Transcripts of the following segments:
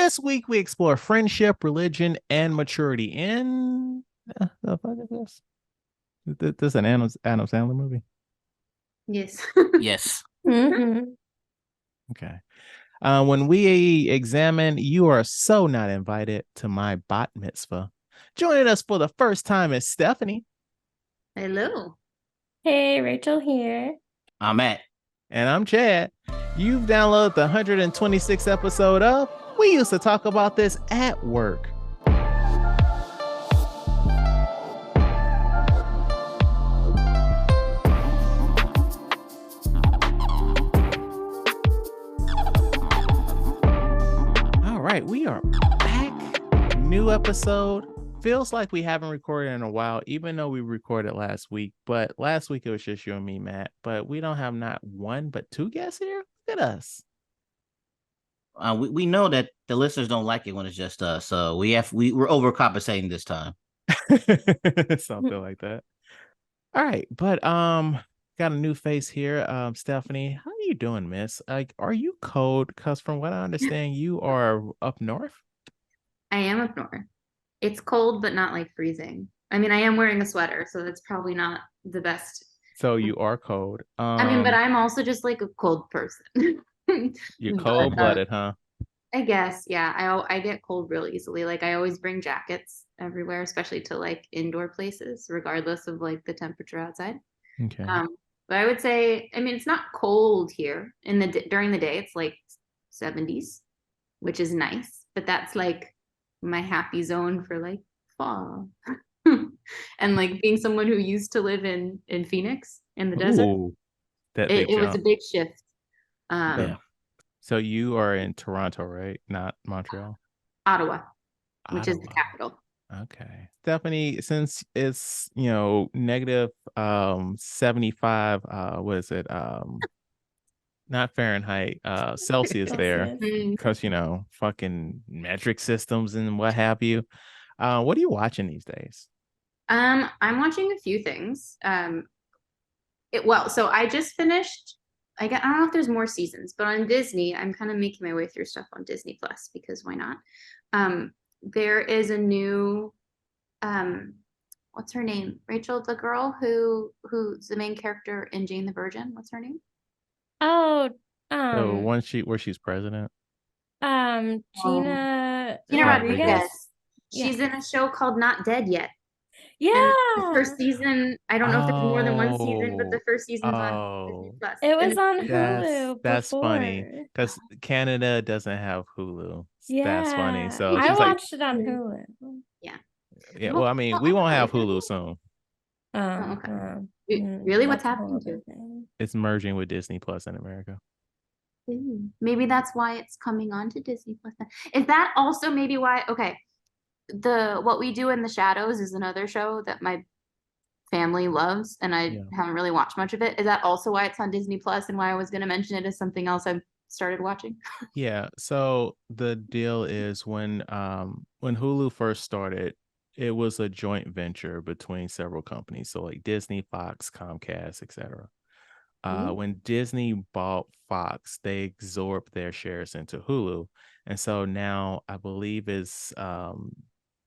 This week we explore friendship, religion, and maturity in the fuck is this? This is an Adam Sandler movie. Yes. Yes. Mm-hmm. Okay. When we examine, you are so not invited to my Bat Mitzvah. Joining us for the first time is Stephanie. Hello. Hey, Rachel here. I'm Matt. And I'm Chad. You've downloaded the 126th episode of We Used to Talk About This at Work. All right, we are back. New episode. Feels like we haven't recorded in a while, even though we recorded last week. But last week it was just you and me, Matt. But we don't have not one, but two guests here. Look at us. We know that the listeners don't like it when it's just us, so we're overcompensating this time. Something like that. All right, but got a new face here. Stephanie, how are you doing, miss? Like, are you cold? Because from what I understand, you are up north. I am up north. It's cold, but not like freezing. I mean, I am wearing a sweater, so that's probably not the best. So you are cold. I mean, but I'm also just like a cold person. You're But, cold-blooded, huh? I guess, yeah. I get cold real easily. Like I always bring jackets everywhere, especially to like indoor places, regardless of like the temperature outside. Okay. But I would say, I mean, it's not cold here during the day. It's like 70s, which is nice. But that's like my happy zone for like fall. And like being someone who used to live in Phoenix in the desert, Ooh, that it, big it was a jump. big shift. Yeah. So you are in Toronto, right? Not Montreal. Ottawa, which is the Ottawa. capital. Okay. Stephanie, since it's, negative 75, what is it? Not Fahrenheit, Celsius there, Celsius. because fucking metric systems and what have you. What are you watching these days? I'm watching a few things. So I just finished. I don't know if there's more seasons, but on Disney, I'm kind of making my way through stuff on Disney Plus because why not? There is a new, what's her name? Rachel, the girl who's the main character in Jane the Virgin. What's her name? Oh, So where she's president. Gina Gina Rodriguez. Rodriguez. Yeah. She's in a show called Not Dead Yet. Yeah. And the first season, I don't know if there's more than one season, but the first season's on Disney Plus. It was And on Hulu That's before. funny because Canada doesn't have Hulu. That's funny. So I she's like, watched it on Hulu. yeah. Well, I mean, we won't have Hulu soon. Okay. Really? What's happening to it? It's merging with Disney Plus in America. Maybe that's why it's coming on to Disney Plus. Is that also maybe why? Okay, What We Do in the Shadows is another show that my family loves, and I haven't really watched much of it. Is that also why it's on Disney Plus, and why I was going to mention it as something else I've started watching? Yeah. So the deal is when Hulu first started, it was a joint venture between several companies. So like Disney, Fox, Comcast, etc. When Disney bought Fox, they absorbed their shares into Hulu. And so now I believe it's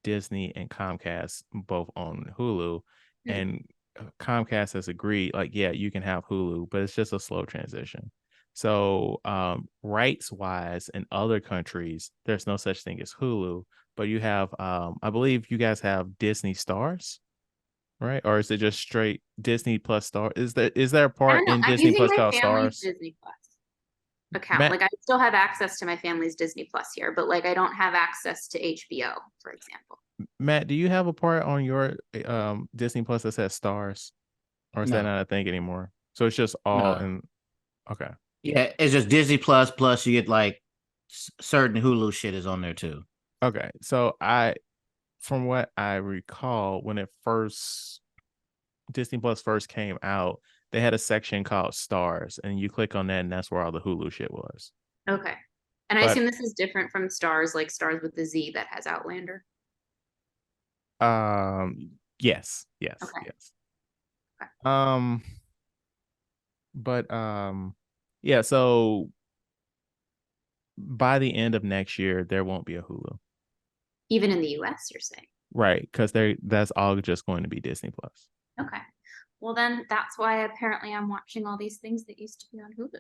Disney and Comcast both own Hulu. And Comcast has agreed, like, yeah, you can have Hulu, but it's just a slow transition. So rights wise in other countries, there's no such thing as Hulu, but you have, I believe you guys have Disney Stars. Right? Or is it just straight Disney Plus Star? Is there a part in Disney Plus called Stars? Disney Plus account. Like I still have access to my family's Disney Plus here, but like I don't have access to HBO, for example. Matt, do you have a part on your Disney Plus that says Stars? Or is that not a thing anymore? So it's just all in. Okay. Yeah, it's just Disney Plus you get like certain Hulu shit is on there too. Okay. So from what I recall, when Disney Plus first came out, they had a section called Stars, and you click on that, and that's where all the Hulu shit was. Okay. And I assume this is different from Stars, like Stars with the Z that has Outlander. Yes. Okay. Yes. But yeah, so by the end of next year, there won't be a Hulu. Even in the US, you're saying? Right, because that's all just going to be Disney Plus. Okay. Well, then that's why apparently I'm watching all these things that used to be on Hulu.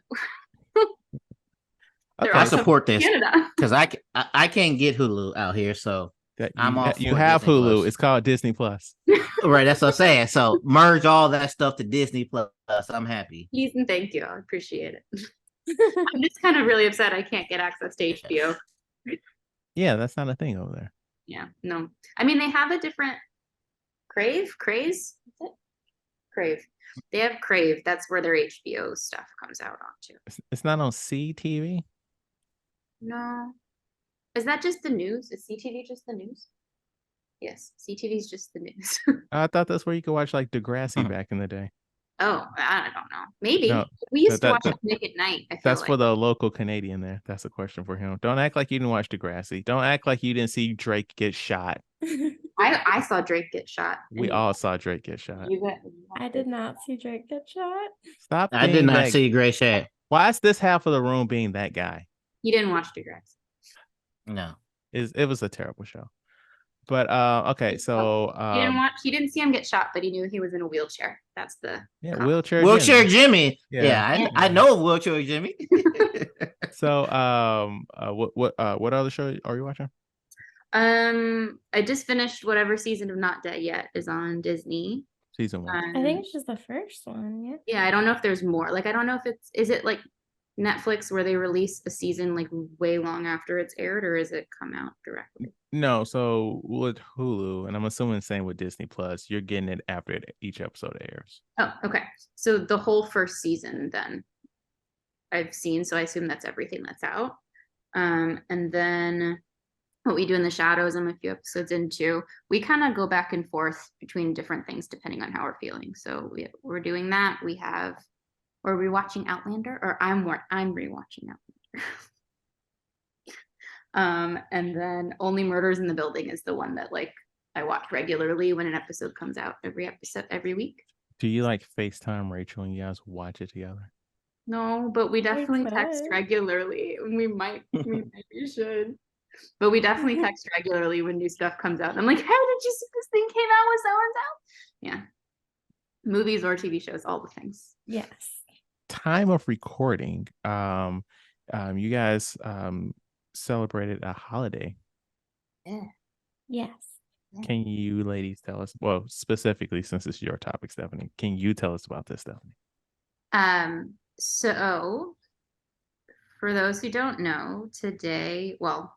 They're Okay, I also support in this Canada. because I can't get Hulu out here, so that I'm all you for have Disney Hulu. Plus. It's called Disney Plus. Right, that's what I'm saying. So merge all that stuff to Disney Plus. I'm happy. Please and thank you. I appreciate it. I'm just kind of really upset I can't get access to HBO. Yeah, that's not a thing over there. Yeah, no. I mean, they have a different Craze? Is it? Crave. They have Crave. That's where their HBO stuff comes out onto. It's not on CTV. No. Is that just the news? Is CTV just the news? Yes, CTV is just the news. I thought that's where you could watch like Degrassi back in the day. Oh, I don't know. Maybe. No, We used to that- watch that- Nick at Night, I feel That's like. for the local Canadian there. That's a question for him. Don't act like you didn't watch Degrassi. Don't act like you didn't see Drake get shot. I saw Drake get shot. We all saw Drake get shot. I did not see Drake get shot. Stop. I did being not that- see Gray Shat. Why is this half of the room being that guy? You didn't watch Degrassi. No. It was a terrible show. But okay, so He didn't see him get shot, but he knew he was in a wheelchair. That's the yeah, cop. wheelchair Jimmy. Yeah. Yeah, I know Wheelchair Jimmy. So what other show are you watching? I just finished whatever season of Not Dead Yet is on Disney. Season 1. I think it's just the first one. Yeah. Yeah, I don't know if there's more. Like, I don't know if is it like Netflix where they release a season like way long after it's aired, or is it come out directly? No, so with Hulu, and I'm assuming the same with Disney Plus, you're getting it after each episode airs. Oh, okay. So the whole first season then I've seen, so I assume that's everything that's out. And then What We Do in the Shadows, I'm a few episodes into. We kind of go back and forth between different things depending on how we're feeling. So we're doing that. We're rewatching Outlander, or I'm rewatching Outlander. And then Only Murders in the Building is the one that like I watch regularly when an episode comes out every week. Do you like FaceTime Rachel and you guys watch it together? No, but we definitely text could. regularly. We should. But we definitely text regularly when new stuff comes out. And I'm like, hey, did you see this thing came out with so and so? Yeah. Movies or TV shows, all the things. Yes. Time of recording, you guys celebrated a holiday. Yeah. Yes. Can you ladies tell us, well, specifically since it's your topic, Stephanie, can you tell us about this, Stephanie? So for those who don't know, today, well,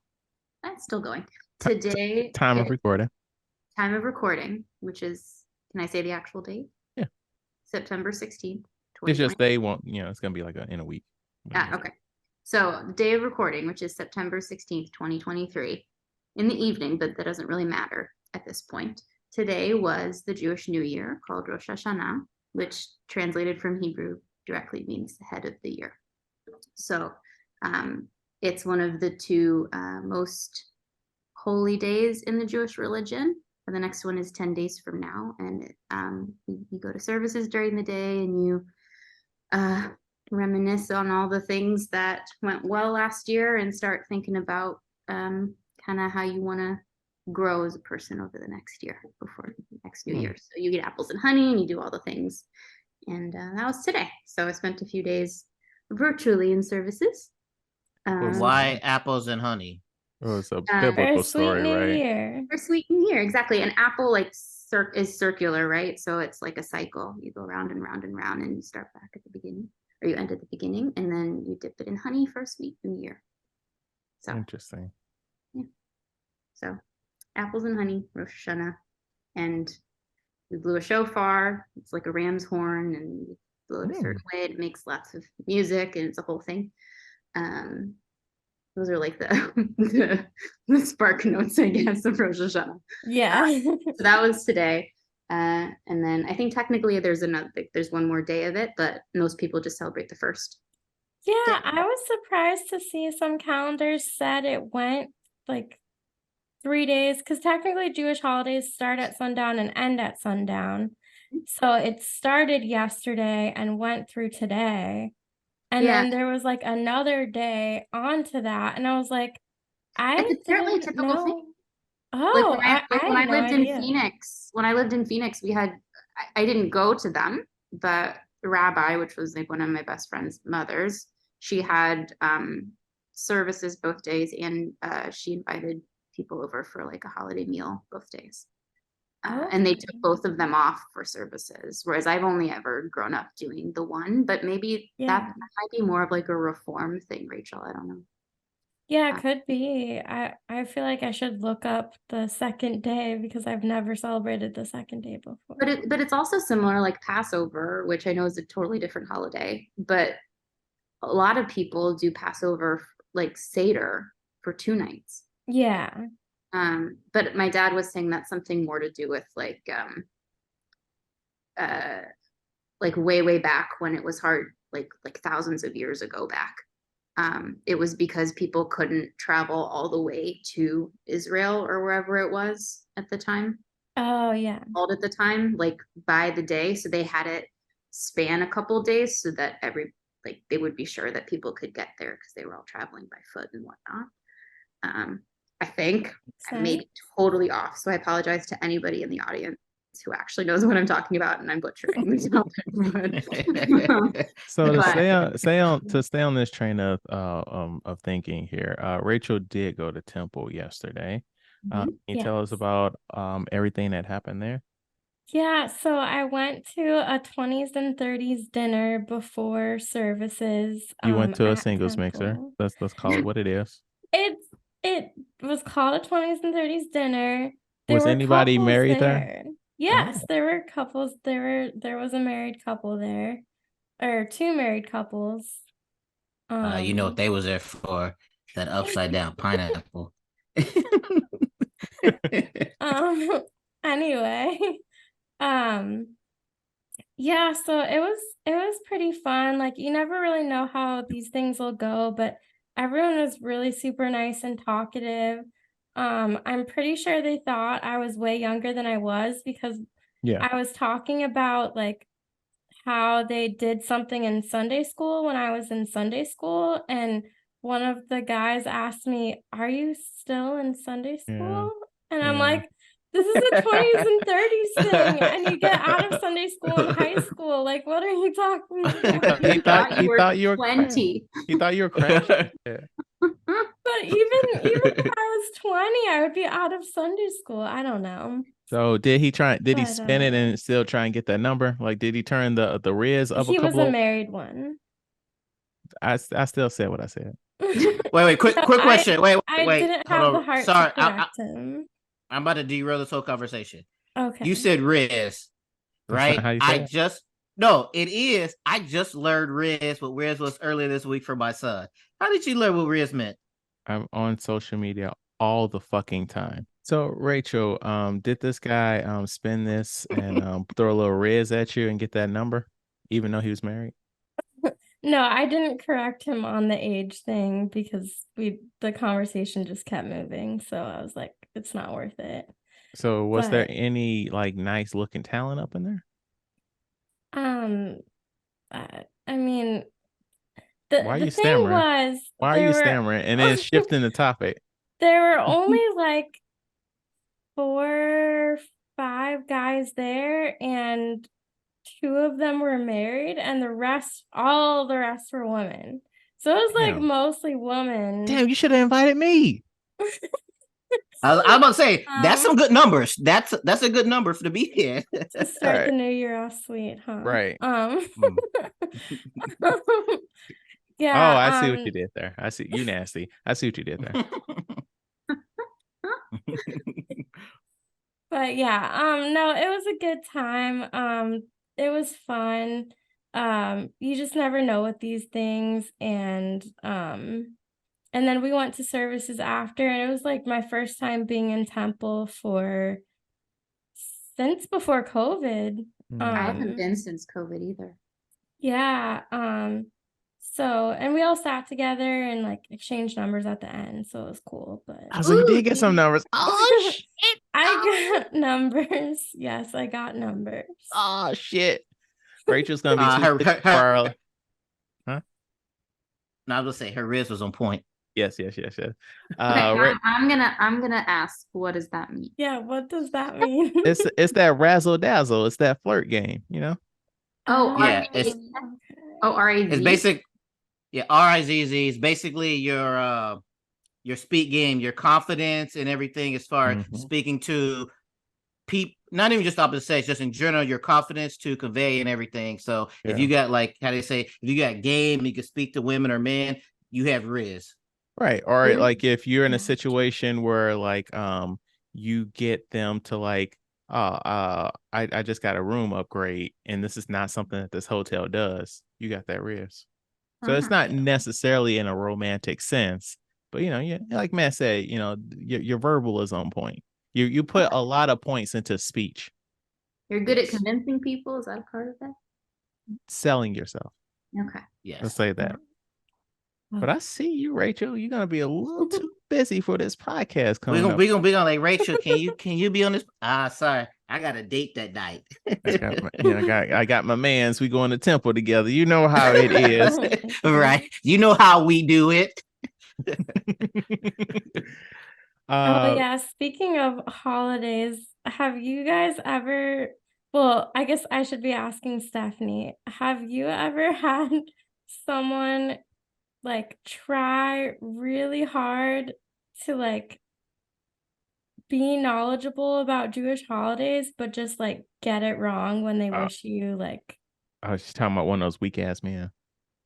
that's still going. Today Time of recording. Time of recording, which is, can I say the actual date? Yeah. September 16th. It's just they won't, it's gonna be like in a week. Okay. So the day of recording, which is September 16th, 2023, in the evening, but that doesn't really matter at this point. Today was the Jewish New Year called Rosh Hashanah, which translated from Hebrew directly means the head of the year. So it's one of the two most holy days in the Jewish religion. And the next one is 10 days from now. And you go to services during the day and you reminisce on all the things that went well last year and start thinking about kind of how you want to grow as a person over the next year before the next new year. So you get apples and honey and you do all the things. And that was today. So I spent a few days virtually in services. Why apples and honey? Oh, it's a For biblical a sweet story, new right? year. For sweet new year, exactly. An apple like is circular, right? So it's like a cycle. You go round and round and round, and you start back at the beginning, or you end at the beginning, and then you dip it in honey for a sweet new year. So Interesting. yeah. So apples and honey, Rosh Hashanah, and we blew a shofar. It's like a ram's horn, and you blow it a certain way. It makes lots of music, and it's a whole thing. Those are like the spark notes, I guess, of Rosh Hashanah. Yeah. So that was today. And then I think technically there's one more day of it, but most people just celebrate the first. Yeah, I was surprised to see some calendars said it went like 3 days, because technically Jewish holidays start at sundown and end at sundown. So it started yesterday and went through today. And Yeah. then there was like another day onto that, and I was like, It's apparently a didn't typical know. thing. Like Oh, I when I had no lived in idea. Phoenix, we had I didn't go to them, but the rabbi, which was like one of my best friend's mothers, she had services both days, and she invited people over for like a holiday meal both days. And they took Okay. both of them off for services, whereas I've only ever grown up doing the one, but maybe Yeah. that might be more of like a reform thing, Rachel. I don't know. Yeah, it could be. I feel like I should look up the second day because I've never celebrated the second day before. But it's also similar, like Passover, which I know is a totally different holiday, but a lot of people do Passover like Seder for 2 nights. Yeah. But my dad was saying that's something more to do with like way back when it was hard, like thousands of years ago back. It was because people couldn't travel all the way to Israel or wherever it was at the time, Oh, yeah. called at the time, like by the day. So they had it span a couple days so that they would be sure that people could get there because they were all traveling by foot and whatnot. I think I may be totally off, so I apologize to anybody in the audience who actually knows what I'm talking about, and I'm butchering this topic. So to But- stay on this train of thinking here, Rachel did go to temple yesterday. Can you tell us Yes. about everything that happened there? Yeah, so I went to a 20s and 30s dinner before services You went to a at singles mixer. temple. Let's call it what it is. It was called a 20s and 30s dinner. There Was were anybody couples married there? there. Yes, there were couples. There was a married couple there, or two married couples. You know what they was there for? That upside down pineapple. Anyway, yeah, so it was pretty fun. Like you never really know how these things will go, but everyone was really super nice and talkative. I'm pretty sure they thought I was way younger than I was because Yeah. I was talking about like how they did something in Sunday school when I was in Sunday school, and one of the guys asked me, "Are you still in Sunday Yeah. school?" And I'm Yeah. like, "This is a 20s and 30s thing, and you get out of Sunday school in high school. Like, what are you talking about?" He thought you were 20. He thought you were crashing. Yeah. But even if I was 20, I would be out of Sunday school. I don't know. So did he But, spin it and still try and get that number? Like, did he turn the Riz up he a was couple a of? married one. I still said what I said. Wait, quick No, question. Wait, I didn't hold have the on. heart Sorry, to correct him. I'm about to derail this whole conversation. Okay. You said Riz, That's right? not how you say it. No, it is. I just learned Riz. What Riz was earlier this week for my son. How did you learn what Riz meant? I'm on social media all the fucking time. So Rachel, did this guy spin this and throw a little Riz at you and get that number, even though he was married? No, I didn't correct him on the age thing because the conversation just kept moving. So I was like, it's not worth it. So was there But any like nice looking talent up in there? I mean, Why are the you thing stammering? was Why are there you were stammering and then shifting the topic? there were only like 4, 5 guys there, and 2 of them were married, and all the rest were women. So it was like Damn. mostly women. Damn, you should have invited me. I'm about to say that's some good numbers. That's a good number for to be here. To start Right. the new year off sweet, huh? Right. Yeah. Oh, I see what you did there. I see you nasty. I see what you did there. But yeah, no, it was a good time. It was fun. You just never know with these things, and then we went to services after, and it was like my first time being in temple since before COVID. I haven't been since COVID either. Yeah. So, and we all sat together and like exchanged numbers at the end, so it was cool. But I was like, you did get some numbers. Oh shit. I got numbers. Yes, I got numbers. Oh shit. Rachel's gonna be her, too sick for our... her, No, I was gonna say her Riz was on point. Yes. Okay, Ra- I'm gonna ask, what does that mean? Yeah, what does that mean? it's that razzle dazzle. It's that flirt game, you know? Oh, Yeah, R-A-Z. it's okay. Oh, it's R-A-Z. basic. Yeah, RIZZ is basically your speak game, your confidence and everything as far as Mhm. speaking to people, not even just opposite sex, just in general, your confidence to convey and everything. So if Yeah. you got like how they say, if you got game, you can speak to women or men, you have Riz. Right. Or Yeah. like if you're in a Yeah. situation where like you get them to like, I just got a room upgrade and this is not something that this hotel does. You got that risk. So it's not necessarily in a romantic sense, but you know, yeah, like Matt said, you know, your verbal is on point. You put a lot of points into speech, You're good at Yes. convincing people. Is that a part of that? selling yourself. Okay. Yes. Let's say that. But I see you, Rachel. You're gonna be a little too busy for this podcast We're coming gonna up. we gonna be on like Rachel. Can you be on this? Sorry, I got a date that night. I got my mans. We go in the temple together. You know how it is. Right. You know how we do it. Oh yeah, speaking of holidays, have you guys ever, well, I guess I should be asking Stephanie, have you ever had someone like try really hard to like be knowledgeable about Jewish holidays, but just like get it wrong when they Uh, wish you like I was just talking about one of those weak ass men.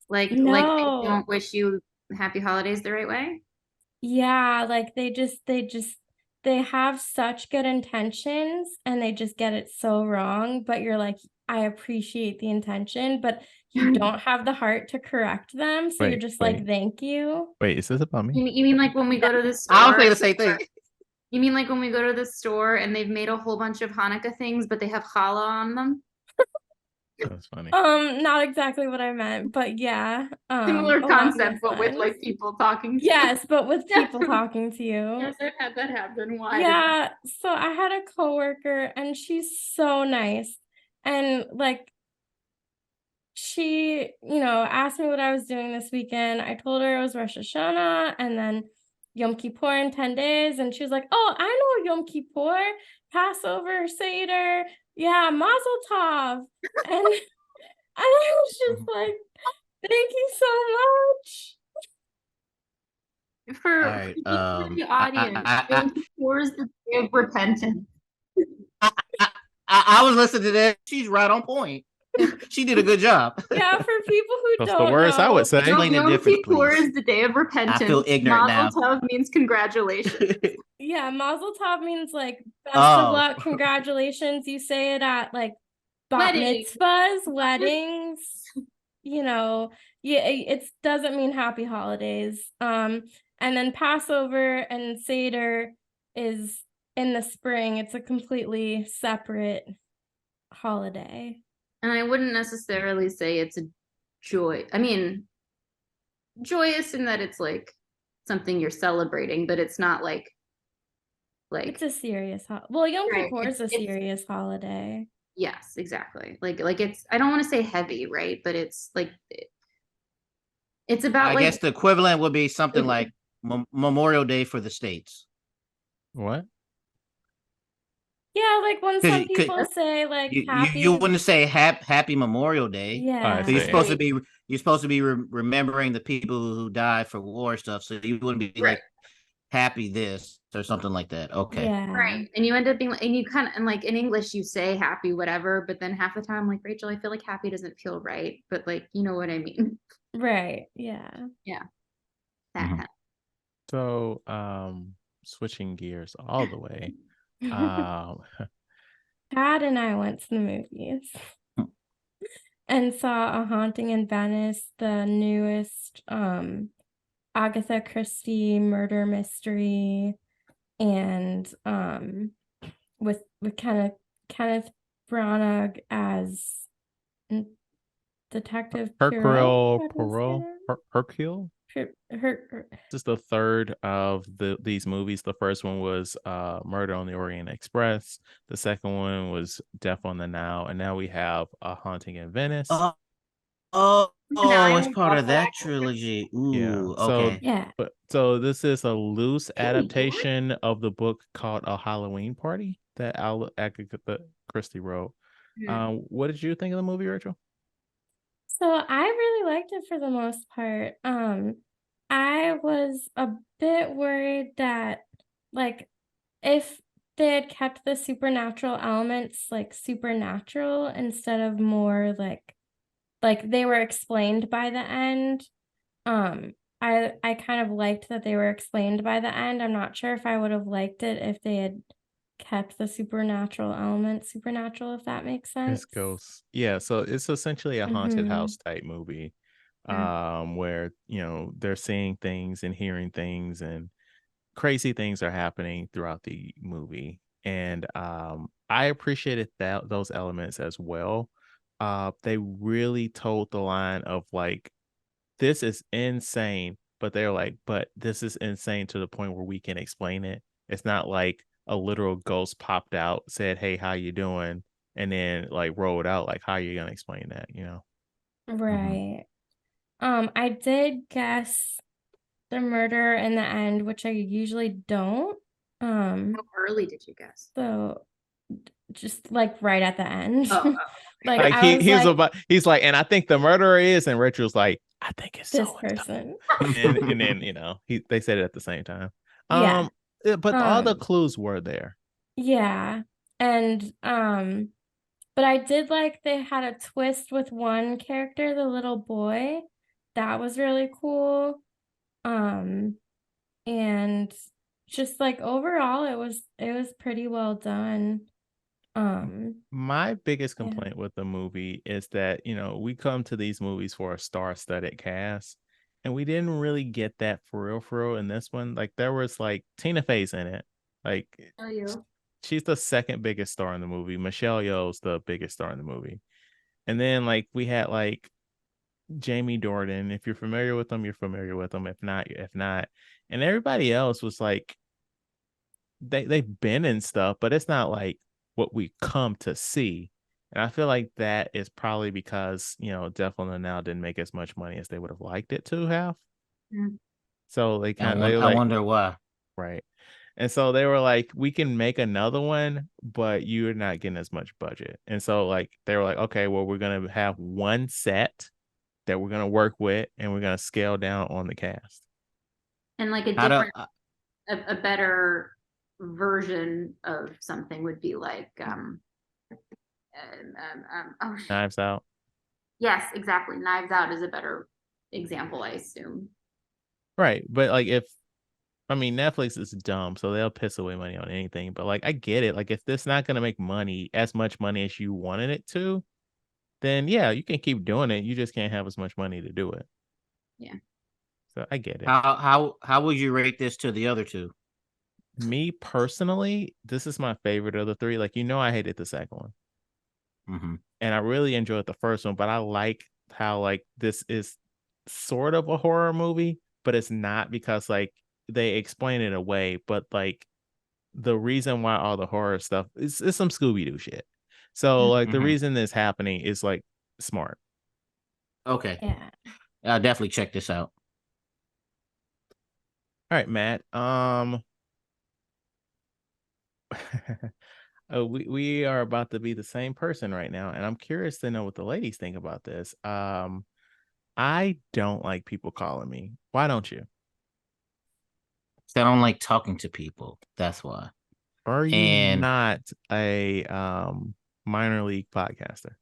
Like they no. don't wish you happy holidays the right way. Yeah, like they have such good intentions and they just get it so wrong, but you're like, I appreciate the intention, but you don't have the heart to correct them, so you're just like, thank you. Wait, is this about me? You mean like when we go to the I'll store? say the same thing. You mean like when we go to the store and they've made a whole bunch of Hanukkah things, but they have challah on them? That's funny. Not exactly what I meant, but yeah, Similar along concept, those but with lines. like people talking to you. Yes, but with people talking to you. Yes, I've had that happen. Why? Yeah, so I had a coworker and she's so nice. And like she, asked me what I was doing this weekend. I told her it was Rosh Hashanah and then Yom Kippur in 10 days. And she was like, oh, I know Yom Kippur, Passover, Seder. Yeah, Mazel Tov. And I was just like, thank you so much. For All right. the audience, Yom Kippur is the day of repentance. I was listening to that. She's right on point. She did a good job. Yeah, for people who That's don't the worst I know. would say. Explain the Yom difference, Kippur please. is the day of repentance. I feel ignorant Mazel now. Tov means congratulations. Yeah, Mazel Tov means like best Oh. of luck, congratulations. You say it at like Bat Weddings. Mitzvahs, weddings. Yeah, it doesn't mean happy holidays. And then Passover and Seder is in the spring. It's a completely separate holiday. And I wouldn't necessarily say it's a joy. I mean, joyous in that it's like something you're celebrating, but it's not like It's a serious well, Yom Right, Kippur is a it's- serious holiday. yes, exactly. Like it's, I don't want to say heavy, right? But it's like it's about I like guess the equivalent would be something like Memorial Day for the States. What? Yeah, like when 'Cause some you could- people say like You happy. you wouldn't say happy Memorial Day. Yeah. So you're see. supposed to be remembering the people who died for war stuff. So you wouldn't be Right. like happy this or something like that. Okay. Yeah. right, and you end up being like, and you kind of, and like in English you say happy whatever, but then half the time I'm like, Rachel, I feel like happy doesn't feel right, but like you know what I mean. Right. Yeah. That Mhm. kind So, switching gears all the way. Um, Dad and I went to the movies and saw A Haunting in Venice, the newest Agatha Christie murder mystery, and with Kenneth Branagh as Detective Hercule Poirot. Poirot. Hercule. This is the third of these movies. The first one was Murder on the Orient Express. The second one was Death on the Nile, and now we have A Haunting in Venice. Oh, Now I Oh, it's only part watch of that. that trilogy. Yeah. Ooh, So okay. Yeah. so this is a loose Jamie Dornan? adaptation of the book called A Halloween Party that Agatha Christie wrote. What did you think of the movie, Rachel? So I really liked it for the most part. I was a bit worried that, like, if they had kept the supernatural elements like supernatural instead of more like they were explained by the end. I kind of liked that they were explained by the end. I'm not sure if I would have liked it if they had kept the supernatural element supernatural, if that makes It's sense. ghosts. Yeah, so it's essentially a haunted Mm-hmm. house type movie, Mm. where they're seeing things and hearing things, and crazy things are happening throughout the movie. And I appreciated those elements as well. They really told the line of like, this is insane, but they're like, but this is insane to the point where we can explain it. It's not like a literal ghost popped out, said, "Hey, how you doing?" and then like rolled out. Like, how are you gonna explain that? Hmm. Right. I did guess the murder in the end, which I usually don't. How early did you guess? So just like right at the end. Oh, Like Like I was like, he's like, and I think the murderer is, and Rachel's like, I think it's this so and so. person. And then they said it at the same time. Yeah. But all the Um, clues were there. yeah. And but I did like they had a twist with one character, the little boy. That was really cool. Um, and just like overall it was pretty well done. Um, My biggest yeah. complaint with the movie is that, we come to these movies for a star-studded cast, and we didn't really get that for real in this one. Like, there was like Tina Fey's in it. Like, oh, you. she's the second biggest star in the movie. Michelle Yeoh's the biggest star in the movie. And then like we had like Jamie Dornan. If you're familiar with them, you're familiar with them. If not. And everybody else was like, they've been in stuff, but it's not like what we come to see. And I feel like that is probably because, Devil and Now didn't make as much money as they would have liked it to have. Mm. So they were I like, wonder why. right. And so they were like, we can make another one, but you're not getting as much budget. And so like they were like, okay, well, we're gonna have one set that we're gonna work with, and we're gonna scale down on the cast. And like a How do different, a better version of something would be like, oh, Knives Out. yes, exactly. Knives Out is a better example, I assume. Right. But like Netflix is dumb, so they'll piss away money on anything. But like, I get it. Like, if this not gonna make money, as much money as you wanted it to, then yeah, you can keep doing it. You just can't have as much money to do it. Yeah. So I get it. how would you rate this to the other two? Me personally, this is my favorite of the three. Like, I hated the second one, Hmm. and I really enjoyed the first one. But I like how like this is sort of a horror movie, but it's not, because like they explain it away. But like the reason why all the horror stuff is some Scooby Doo shit. So like the Hmm. reason this happening is like smart. Okay, Yeah. I'll definitely check this out. All right, Matt. We are about to be the same person right now, and I'm curious to know what the ladies think about this. I don't like people calling me. Why don't you? So I don't like talking to people. That's why. Are you And not a minor league podcaster?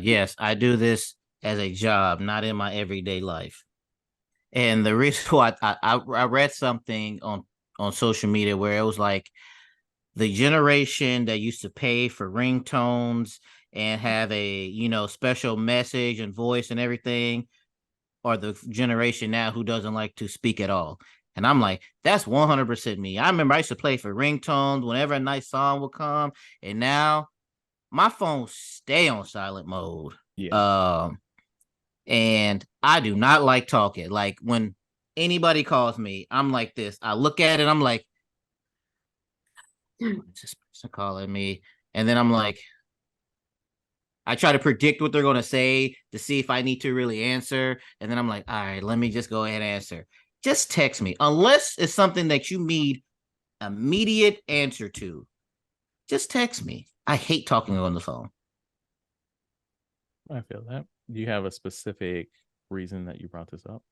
yes, I do this as a job, not in my everyday life. And the reason why I read something on social media where it was like the generation that used to pay for ringtones and have a special message and voice and everything, or the generation now who doesn't like to speak at all. And I'm like, that's 100% me. I remember I used to play for ringtones whenever a nice song would come, and now my phone stay on silent mode. Yeah. And I do not like talking. Like when anybody calls me, I'm like this. I look at it, I'm like, what is this person calling me? And then I'm like, I try to predict what they're going to say to see if I need to really answer. And then I'm like, all right, let me just go ahead and answer. Just text me. Unless it's something that you need immediate answer to, just text me. I hate talking on the phone. I feel that. Do you have a specific reason that you brought this up?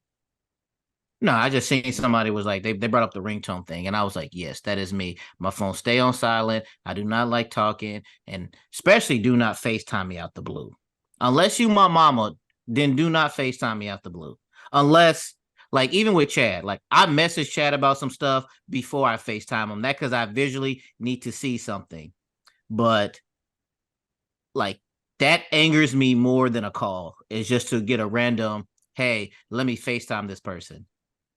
No, I just seen somebody was like, they brought up the ringtone thing. And I was like, yes, that is me. My phone stay on silent. I do not like talking. And especially do not FaceTime me out the blue. Unless you my mama, then do not FaceTime me out the blue. Unless, like, even with Chad, like I message Chad about some stuff before I FaceTime him. That because I visually need to see something. But like that angers me more than a call. It's just to get a random, hey, let me FaceTime this person.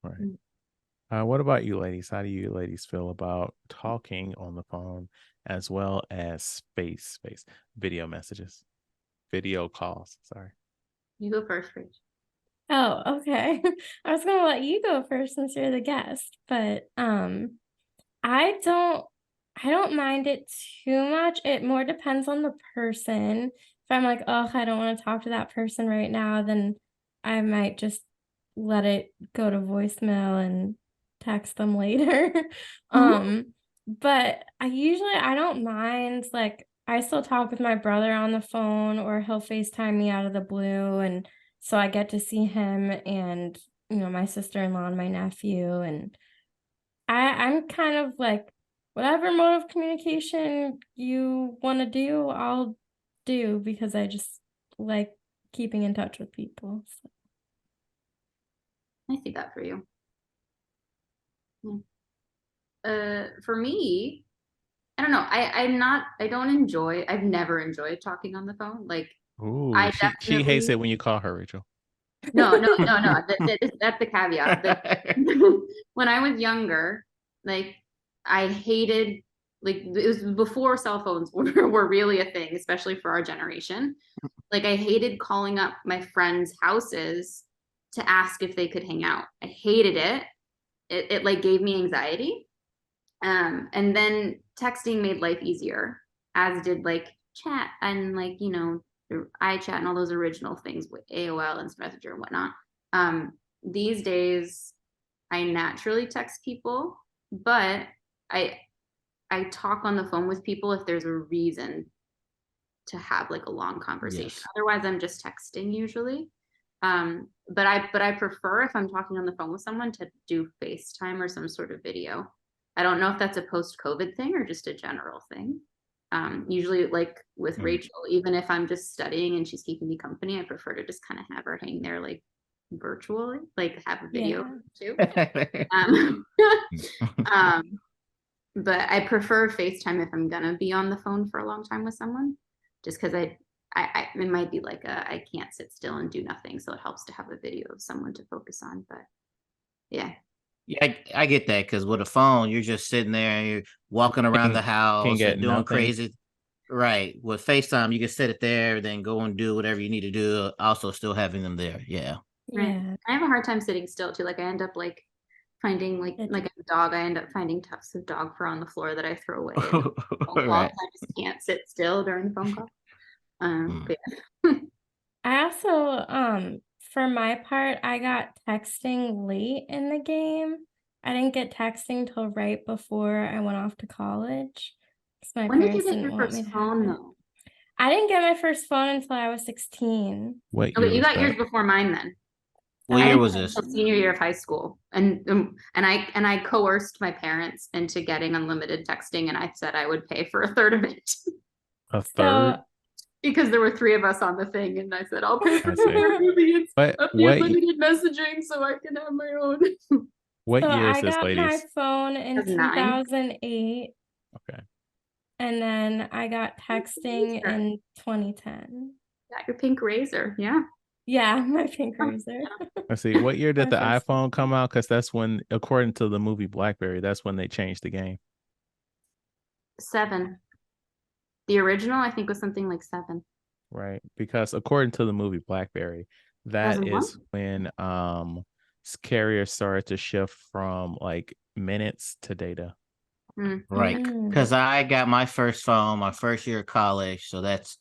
Right. What about you ladies? How do you ladies feel about talking on the phone as well as space video messages, video calls? Sorry. You go first, Rach. Oh, okay. I was gonna let you go first since you're the guest, but I don't mind it too much. It more depends on the person. If I'm like, oh, I don't want to talk to that person right now, then I might just let it go to voicemail and text them later. But I don't mind, like I still talk with my brother on the phone, or he'll FaceTime me out of the blue, and so I get to see him and my sister-in-law and my nephew, and I'm kind of like, whatever mode of communication you want to do, I'll do, because I just like keeping in touch with people. So. I see that for you. For me, I don't know. I've never enjoyed talking on the phone. Like, Ooh, I she hates definitely, it when you call her, Rachel. no. That's the caveat. When I was younger, like I hated, like it was before cell phones were really a thing, especially for our generation. Like I hated calling up my friends' houses to ask if they could hang out. I hated it. It like gave me anxiety. And then texting made life easier, as did like chat and like, iChat and all those original things with AOL and Messenger and whatnot. These days I naturally text people, but I talk on the phone with people if there's a reason to have like a long conversation. Yes. Otherwise I'm just texting usually. But I prefer, if I'm talking on the phone with someone, to do FaceTime or some sort of video. I don't know if that's a post-COVID thing or just a general thing. Usually like with Rachel, even if I'm just studying and she's keeping me company, I prefer to just kind of have her hang there like virtually, like have a video too. But I prefer FaceTime if I'm gonna be on the phone for a long time with someone, just because it might be like I can't sit still and do nothing, so it helps to have a video of someone to focus on. But yeah. Yeah, I get that, because with a phone, you're just sitting there and you're walking around the Can't house get and doing nothing. crazy. Right. With FaceTime, you can sit it there, then go and do whatever you need to do, also still having them there. Yeah. Right. Yeah. I have a hard time sitting still too. Like I end up like finding like a dog. I end up finding tufts of dog fur on the floor that I throw away. Right. I just can't sit still during the phone call. But yeah. I also, for my part, I got texting late in the game. I didn't get texting till right before I went off to college. My when did you parents get didn't your want first me to phone have it. though? I didn't get my first phone until I was 16. What Okay, year you was got yours that? before mine then. What I year didn't was get it this? until senior year of high school, and I coerced my parents into getting unlimited texting, and I said I would pay for a third of it A third? So because there were 3 of us on the thing, and I said I'll pay for I see. the But unlimited messaging so I can have my own. what So year is I this, got my ladies? phone in 2009. 2008, Okay. and then I got texting in 2010. Got your pink razor, yeah. Yeah, my pink razor. Let's see. What year did My the first iPhone come out? Because that's when, according to the movie Blackberry, that's when they changed the game. 7. The original, I think, was something like 7. Right. Because according to the movie Blackberry, that 2001? is when carriers started to shift from like minutes to data. Right. Because I got my first phone my first year of college. So that's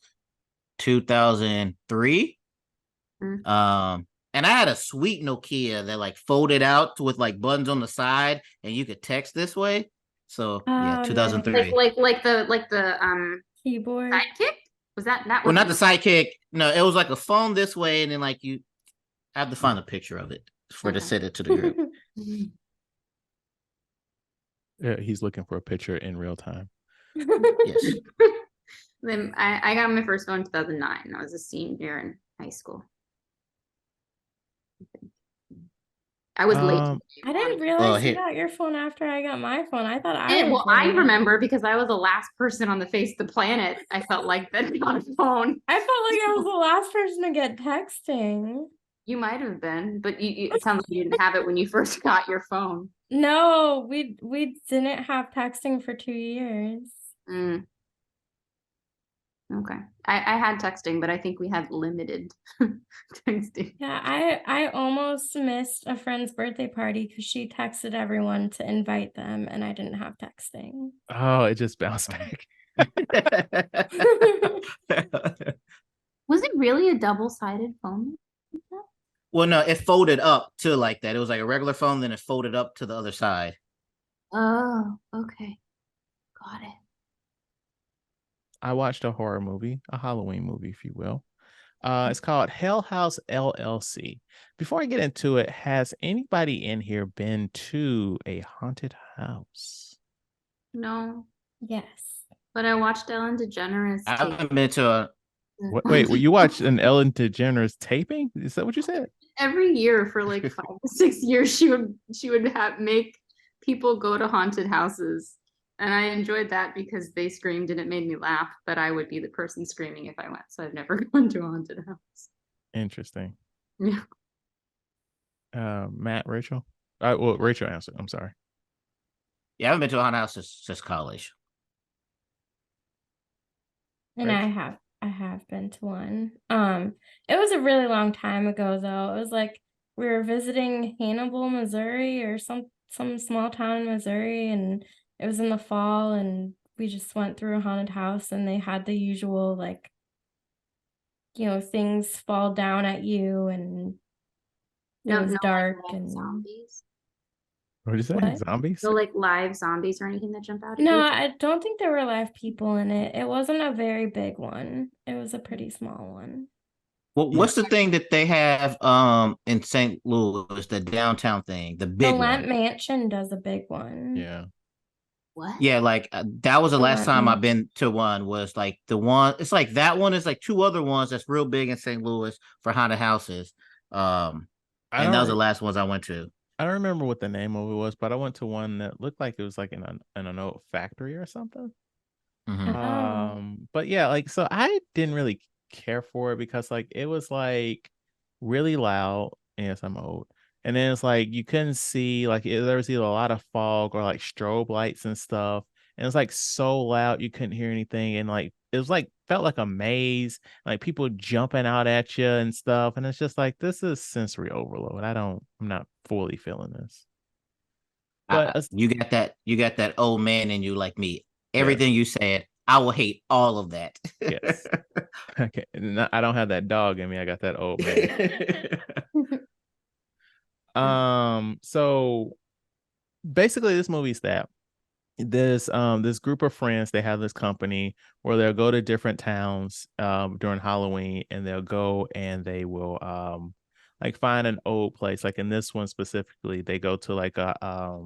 2003. And I had a sweet Nokia that like folded out with like buttons on the side, and you could text this way. So yeah, Oh, nice. 2003. Like the Keyboard. sidekick? Was that Well, was not the sidekick. No, it was like a phone this way, and then like you I have to find a picture of it for to Okay. send it to the group. Yeah, he's looking for a picture in real time. Yes. Then I got my first phone in 2009. I was a senior in high school. I was late. I didn't realize you here. got your phone after I got my phone. I thought I Yeah, was well, I late. remember because I was the last person on the face of the planet. I felt like that got a phone. I felt like I was the last person to get texting. You might have been, but it sounds like you didn't have it when you first got your phone. No, we didn't have texting for 2 years. Okay. I had texting, but I think we had limited texting. Yeah, I almost missed a friend's birthday party because she texted everyone to invite them, and I didn't have texting. Oh, it just bounced back. Was it really a double-sided phone? Well, no, it folded up to like that. It was like a regular phone, then it folded up to the other side. Oh, okay. Got it. I watched a horror movie, a Halloween movie, if you will. It's called Hell House LLC. Before I get into it, has anybody in here been to a haunted house? No, Yes. but I watched Ellen DeGeneres I tape. haven't been to a Wait, you watched an Ellen DeGeneres taping? Is that what you said? Every year for like 5 to 6 years, she would make people go to haunted houses. And I enjoyed that because they screamed and it made me laugh, but I would be the person screaming if I went. So I've never gone to a haunted house. Interesting. Yeah. Matt, Rachel? Well, Rachel answered. I'm sorry. Yeah, I haven't been to a haunted house since college. And Rach? I have been to one. It was a really long time ago though. It was like we were visiting Hannibal, Missouri, or some small town in Missouri, and it was in the fall, and we just went through a haunted house, and they had the usual like, things fall down at you, and it was dark like and zombies. What did you say? What? Zombies? So like live zombies or anything that jump out at No, you? I don't think there were live people in it. It wasn't a very big one. It was a pretty small one. Well, what's the thing that they have in St. Louis, the downtown thing, the The big Lamp one? Mansion does a big one. Yeah. What? Yeah, like that was the last Lamp time I've Mansion. been to one. Was like the one. It's like that one is like two other ones that's real big in St. Louis for haunted houses. And that was the last ones I went to. I don't remember what the name of it was, but I went to one that looked like it was like in an old factory or something. Mhm. But yeah, like so I didn't really care for it because like it was like really loud. Yes, I'm old. And then it's like you couldn't see there was either a lot of fog or like strobe lights and stuff. And it was like so loud you couldn't hear anything. And like it was like felt like a maze, like people jumping out at you and stuff. And it's just like this is sensory overload. I'm not fully feeling this. But You got that old man in you like me. Yes. Everything you said, I will hate all of that. Yes. Okay. I don't have that dog in me. I got that old man. So basically this movie's that this group of friends, they have this company where they'll go to different towns during Halloween, and they'll go and they will like find an old place. Like in this one specifically, they go to like a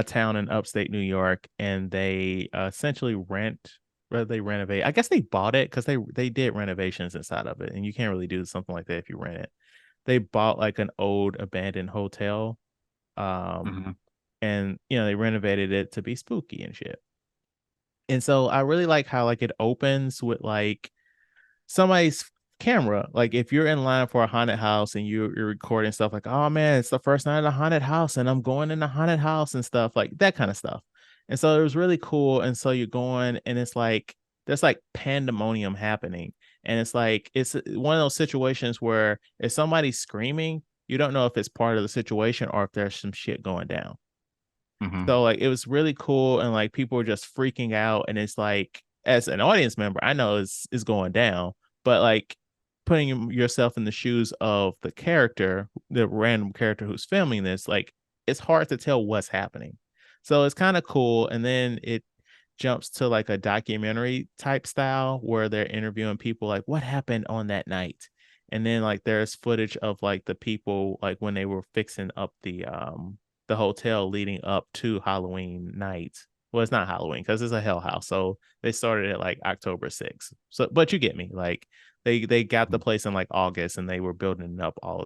town in upstate New York, and they essentially renovate. I guess they bought it because they did renovations inside of it, and you can't really do something like that if you rent it. They bought like an old abandoned hotel, and they renovated it to be spooky and shit. And so I really like how like it opens with like somebody's camera. Like if you're in line for a haunted house and you're recording stuff like, oh man, it's the first night of the haunted house and I'm going in the haunted house and stuff, like that kind of stuff. And so it was really cool. And so you're going and it's like there's like pandemonium happening. And it's like it's one of those situations where if somebody's screaming, you don't know if it's part of the situation or if there's some shit going down. So like it was really cool, and like people were just freaking out, and it's like as an audience member, I know it's going down, but like putting yourself in the shoes of the character, the random character who's filming this, like it's hard to tell what's happening. So it's kind of cool. And then it jumps to like a documentary type style where they're interviewing people like what happened on that night. And then like there's footage of like the people like when they were fixing up the hotel leading up to Halloween night. Well, it's not Halloween because it's a Hell House. So they started at like October 6th. So but you get me. Like they got the place in like August and they were building it up all.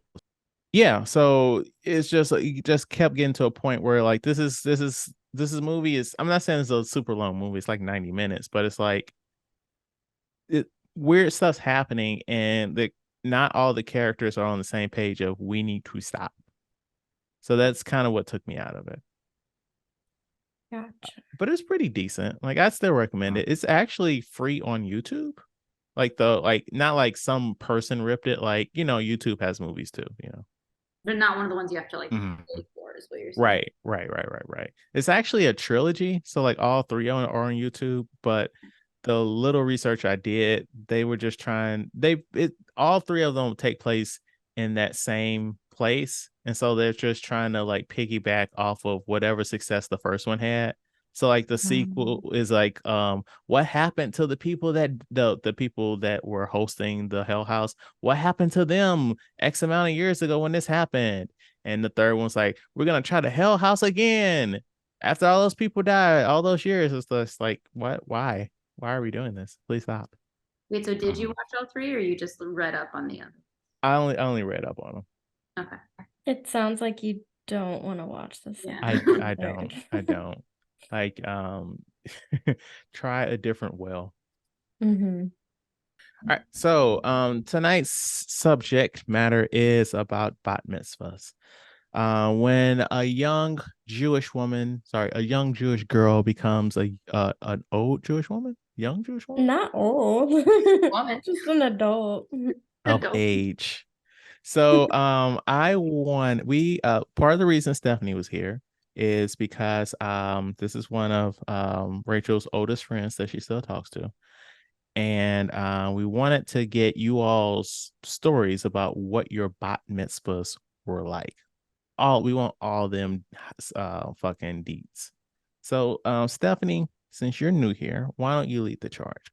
Yeah, so it's just like you just kept getting to a point where like this is movie is, I'm not saying it's a super long movie, it's like 90 minutes, but it's like weird stuff's happening and not all the characters are on the same page of we need to stop. So that's kind of what took me out of it. Gotcha. But it's pretty decent. Like I still recommend it. It's actually free on YouTube. Like not like some person ripped it. Like, YouTube has movies too, They're not one of the ones you have to like Mhm. pay for, is what you're saying. Right. It's actually a trilogy. So like all three are on YouTube, but the little research I did, they were just trying, all three of them take place in that same place. And so they're just trying to like piggyback off of whatever success the first one had. So like the sequel is like, what happened to the people that the people that were hosting the Hell House? What happened to them X amount of years ago when this happened? And the third one's like, we're gonna try the Hell House again after all those people died, all those years. It's just like, what? Why? Why are we doing this? Please stop. Wait, so did you watch all three or you just read up on the other? I only read up on them. Okay. It sounds like you don't want to watch this. Yeah. I don't. Like try a different well. Mm-hmm. All right. So tonight's subject matter is about bat mitzvahs. When a young Jewish girl becomes an old Jewish woman, young Jewish woman, Not old. Woman. Just an adult. of Adult. age. So we part of the reason Stephanie was here is because this is one of Rachel's oldest friends that she still talks to. And we wanted to get you all's stories about what your bat mitzvahs were like. We want all them fucking deets. So Stephanie, since you're new here, why don't you lead the charge?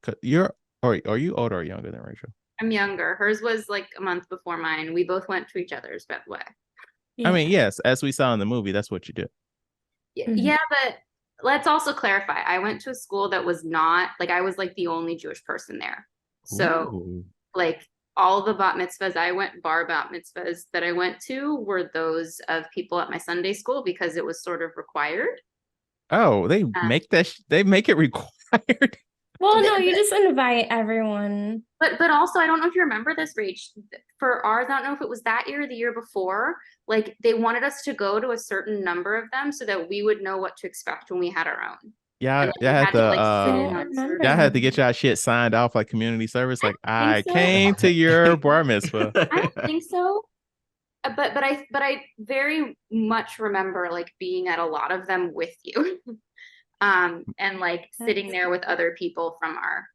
Are you older or younger than Rachel? I'm younger. Hers was like a month before mine. We both went to each other's, by the way. I mean, yes, as we saw in the movie, that's what you do. Yeah, but let's also clarify. I went to a school that was not like I was like the only Jewish person there. So Ooh. like all the bat mitzvahs bar bat mitzvahs that I went to were those of people at my Sunday school because it was sort of required. Oh, they make it required. Well, no, you just invite everyone. But also, I don't know if you remember this, Rach. For ours, I don't know if it was that year or the year before. Like they wanted us to go to a certain number of them so that we would know what to expect when we had our own. Yeah, Y'all had to get y'all shit signed off like community service. Like I so. came to your bar mitzvah. I don't think so. But I very much remember like being at a lot of them with you. And like sitting there with other people from our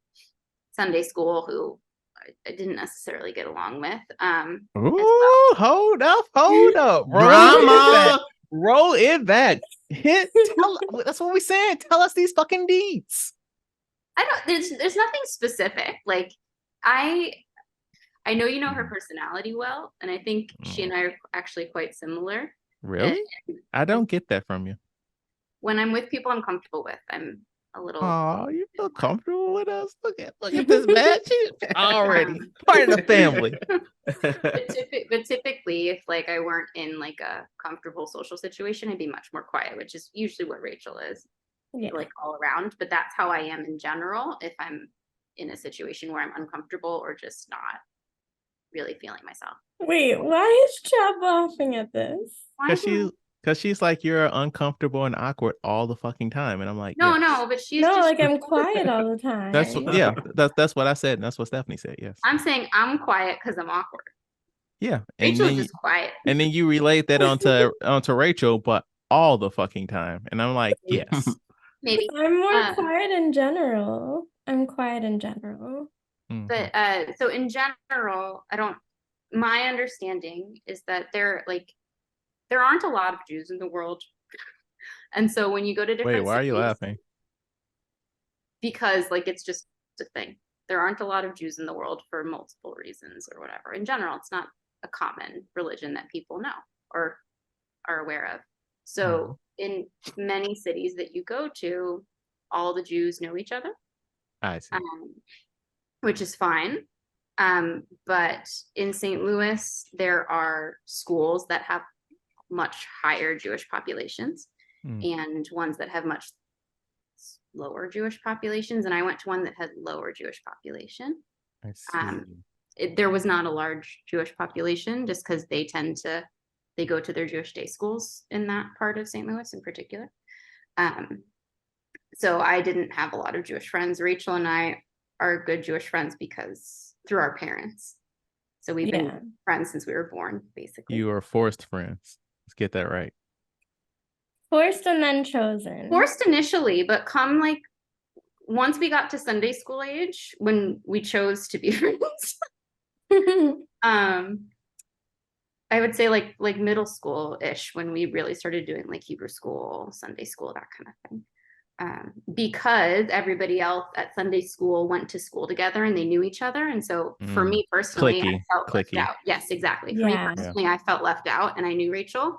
Sunday school who I didn't necessarily get along with. Ooh, hold up. Drama. Roll it back. That's what we saying. Tell us these fucking deeds. There's nothing specific. Like I know you know her personality well, and I think she and I are actually quite similar. Really? I don't get that from you. When I'm with people I'm comfortable with, I'm a little. Oh, you feel comfortable with us? Look at this match already part of the family. But typically, if like I weren't in like a comfortable social situation, I'd be much more quiet, which is usually what Rachel is, like all around. But that's how I am in general. If I'm in a situation where I'm uncomfortable or just not really feeling myself. Wait, why is Chad laughing at this? Because she's like, you're uncomfortable and awkward all the fucking time. And I'm like, no, yes. no, but she's no, just like I'm quiet all the time. That's what I said. And that's what Stephanie said. Yes. I'm saying I'm quiet because I'm awkward. Yeah. Rachel's just quiet. And then you relate that onto Rachel, but all the fucking time. And I'm like, yes. Maybe. I'm more quiet in general. I'm quiet in general. But so in general, my understanding is that there aren't a lot of Jews in the world. And so when you go to Wait, different why are you cities, laughing? because like it's just a thing. There aren't a lot of Jews in the world for multiple reasons or whatever. In general, it's not a common religion that people know or are aware of. So in many cities that you go to, all the Jews know each other, I see. which is fine. But in St. Louis, there are schools that have much higher Jewish populations and ones that have much lower Jewish populations. And I went to one that had lower Jewish population. I see. There was not a large Jewish population just because they go to their Jewish day schools in that part of St. Louis in particular. So I didn't have a lot of Jewish friends. Rachel and I are good Jewish friends because through our parents. So we've been friends since we were born, basically. You are forced friends. Let's get that right. Forced and then chosen. Forced initially, but once we got to Sunday school age, when we chose to be friends, I would say like middle school-ish, when we really started doing like Hebrew school, Sunday school, that kind of thing. Because everybody else at Sunday school went to school together and they knew each other. And so for me personally, I felt left out. Yes, exactly. For me personally, I felt left out and I knew Rachel.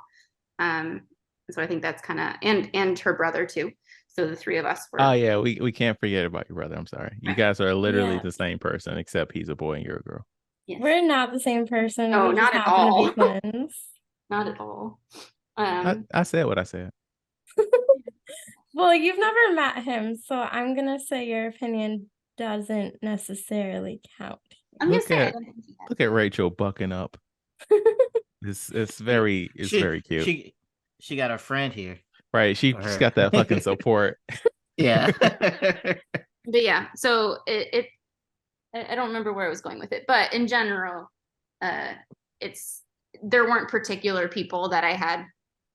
So I think that's kind of, and her brother too. So the three of us were. Oh yeah, we can't forget about your brother. I'm sorry. You guys are literally the same person, except he's a boy and you're a girl. Yes. We're not the same person. No, not at all. Friends. Not at all. I said what I said. Well, you've never met him, so I'm gonna say your opinion doesn't necessarily count. Look at Rachel bucking up. It's very cute. She got a friend here. Right. She's got that fucking support. Yeah. But yeah, so I don't remember where I was going with it, but in general, there weren't particular people that I had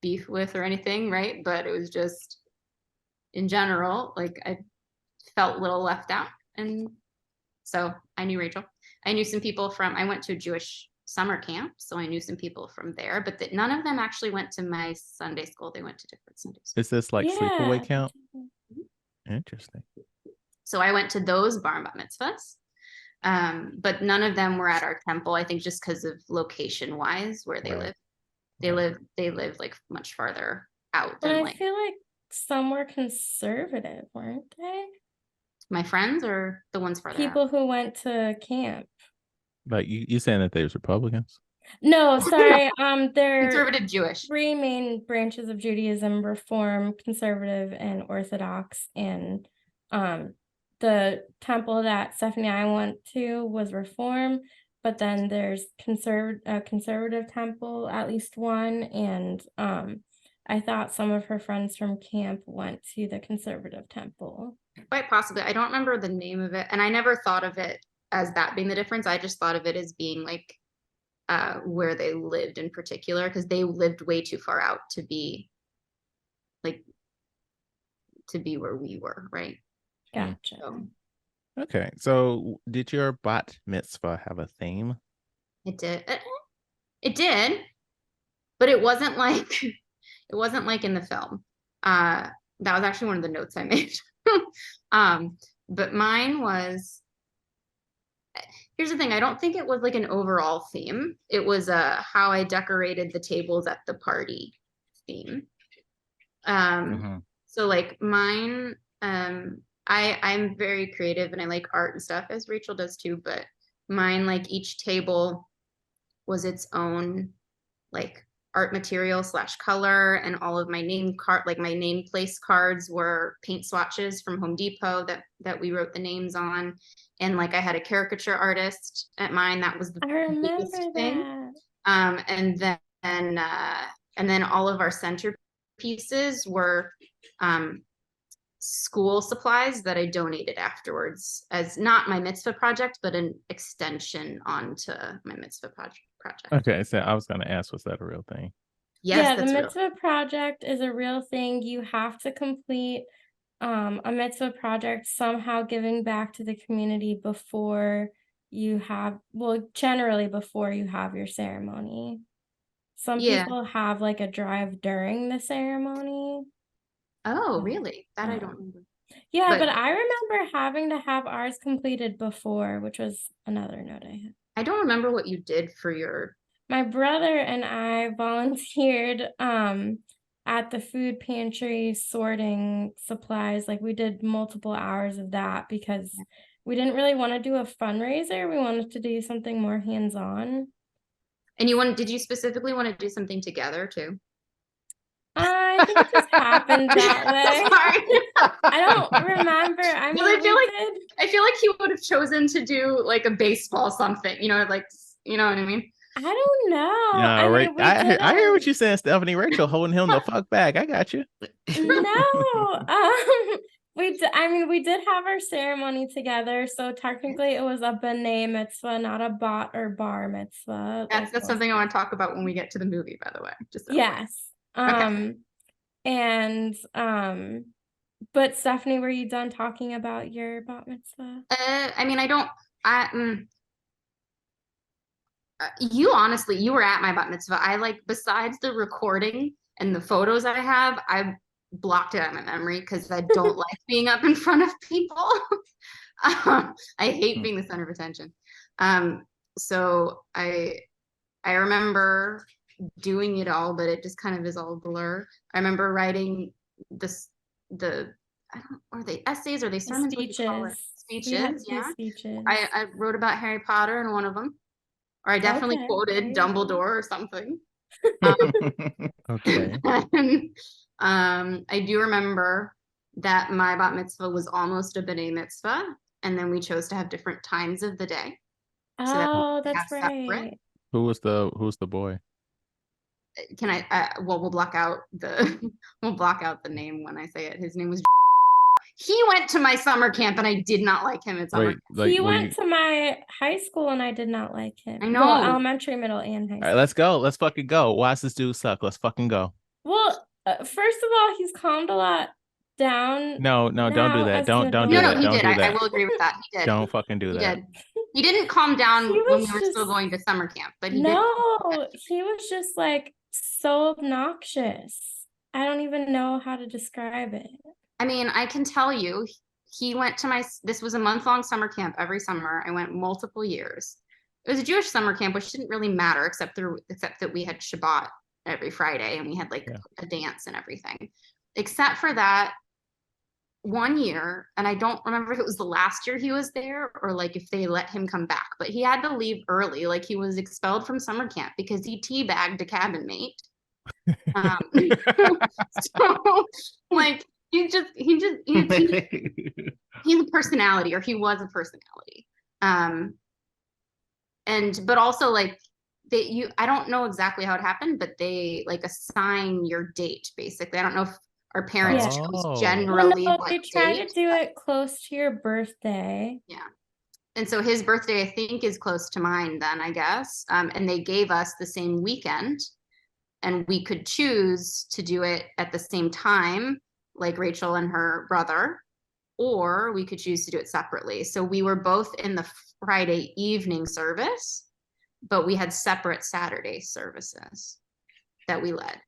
beef with or anything, right? But it was just in general, like I felt a little left out. And so I knew Rachel. I knew some people I went to a Jewish summer camp, so I knew some people from there, but none of them actually went to my Sunday school. They went to different Sunday schools. Is this like sleepaway camp? Interesting. So I went to those bar mitzvahs, but none of them were at our temple. I think just because of location wise where they live. They live like much farther out. But I feel like some were conservative, weren't they? My friends or the ones farther people out? Who went to camp. Like you saying that there's Republicans? No, sorry. They're conservative Jewish. 3 main branches of Judaism: Reform, Conservative, and Orthodox. And the temple that Stephanie and I went to was Reform, but then there's conservative temple, at least one. And I thought some of her friends from camp went to the conservative temple. Quite possibly. I don't remember the name of it, and I never thought of it as that being the difference. I just thought of it as being like where they lived in particular, because they lived way too far out to be where we were, right? Gotcha. Okay, so did your bat mitzvah have a theme? It did. It did, but it wasn't like in the film. That was actually one of the notes I made. But mine was. Here's the thing. I don't think it was like an overall theme. It was how I decorated the tables at the party theme. So like mine, I'm very creative and I like art and stuff, as Rachel does too, but mine, like each table was its own like art material / color, and all of my name place cards were paint swatches from Home Depot that we wrote the names on. And like I had a caricature artist at mine. That was the biggest thing. And then all of our centerpieces were school supplies that I donated afterwards as not my mitzvah project, but an extension onto my mitzvah project. Okay, so I was going to ask, was that a real thing? Yes, yeah, the mitzvah project is a real thing. You have to complete a mitzvah project, somehow giving back to the community before you have, well, generally before you have your ceremony. Some Yeah. people have like a drive during the ceremony. Oh, really? That I don't Um, remember. Yeah, But but I remember having to have ours completed before, which was another note I had. I don't remember what you did for your. My brother and I volunteered at the food pantry sorting supplies. Like we did multiple hours of that because we didn't really want to do a fundraiser. We wanted to do something more hands-on. And did you specifically want to do something together too? I think it just happened that way. Sorry. I don't remember. I mean, I feel like he would have chosen to do like a baseball something, like, you know what I mean? I don't know. Yeah, I right. mean, we I hear what didn't. you're saying, Stephanie. Rachel holding him the fuck back. I got you. No, we did have our ceremony together, so technically it was a b'nai mitzvah, not a bat or bar mitzvah. That's something I want to talk about when we get to the movie, by the way. Just so yes. Okay. And but Stephanie, were you done talking about your bat mitzvah? I mean, you honestly, you were at my bat mitzvah. Besides the recording and the photos I blocked it out of my memory because I don't like being up in front of people. I hate being the center of attention. So I remember doing it all, but it just kind of is all blur. I remember writing are they essays? Are they sermons? Speeches. Speeches, yeah. Speeches. I wrote about Harry Potter in one of them. Or I definitely quoted Dumbledore or something. Okay. And, I do remember that my bat mitzvah was almost a b'nai mitzvah, and then we chose to have different times of the day. Oh, that's right. Separate. Who's the boy? Can I? Well, we'll block out the name when I say it. His name was. He went to my summer camp, and I did not like him at summer camp. Like, he went to my high school, and I did not like him. I know. Well, elementary, middle, and high school. All right, let's go. Let's fucking go. Why does this dude suck? Let's fucking go. Well, first of all, he's calmed a lot down. No, don't do that. Don't do that. He don't did. do that. I will agree with that. He did. Don't fucking do that. Did. He didn't calm down when we were still going to summer camp, but he did. He was just like so obnoxious. I don't even know how to describe it. I mean, I can tell you, he went to this was a month-long summer camp every summer. I went multiple years. It was a Jewish summer camp, which didn't really matter except that we had Shabbat every Friday and we had a dance and everything. Except for that one year, and I don't remember if it was the last year he was there or like if they let him come back, but he had to leave early. Like he was expelled from summer camp because he teabagged a cabin mate. So like he's a personality, or he was a personality. But also like I don't know exactly how it happened, but they like assign your date basically. I don't know if our parents chose generally. Well, no, they try to do it close to your birthday. Yeah. And so his birthday, I think, is close to mine then, I guess. And they gave us the same weekend, and we could choose to do it at the same time, like Rachel and her brother, or we could choose to do it separately. So we were both in the Friday evening service, but we had separate Saturday services that we led.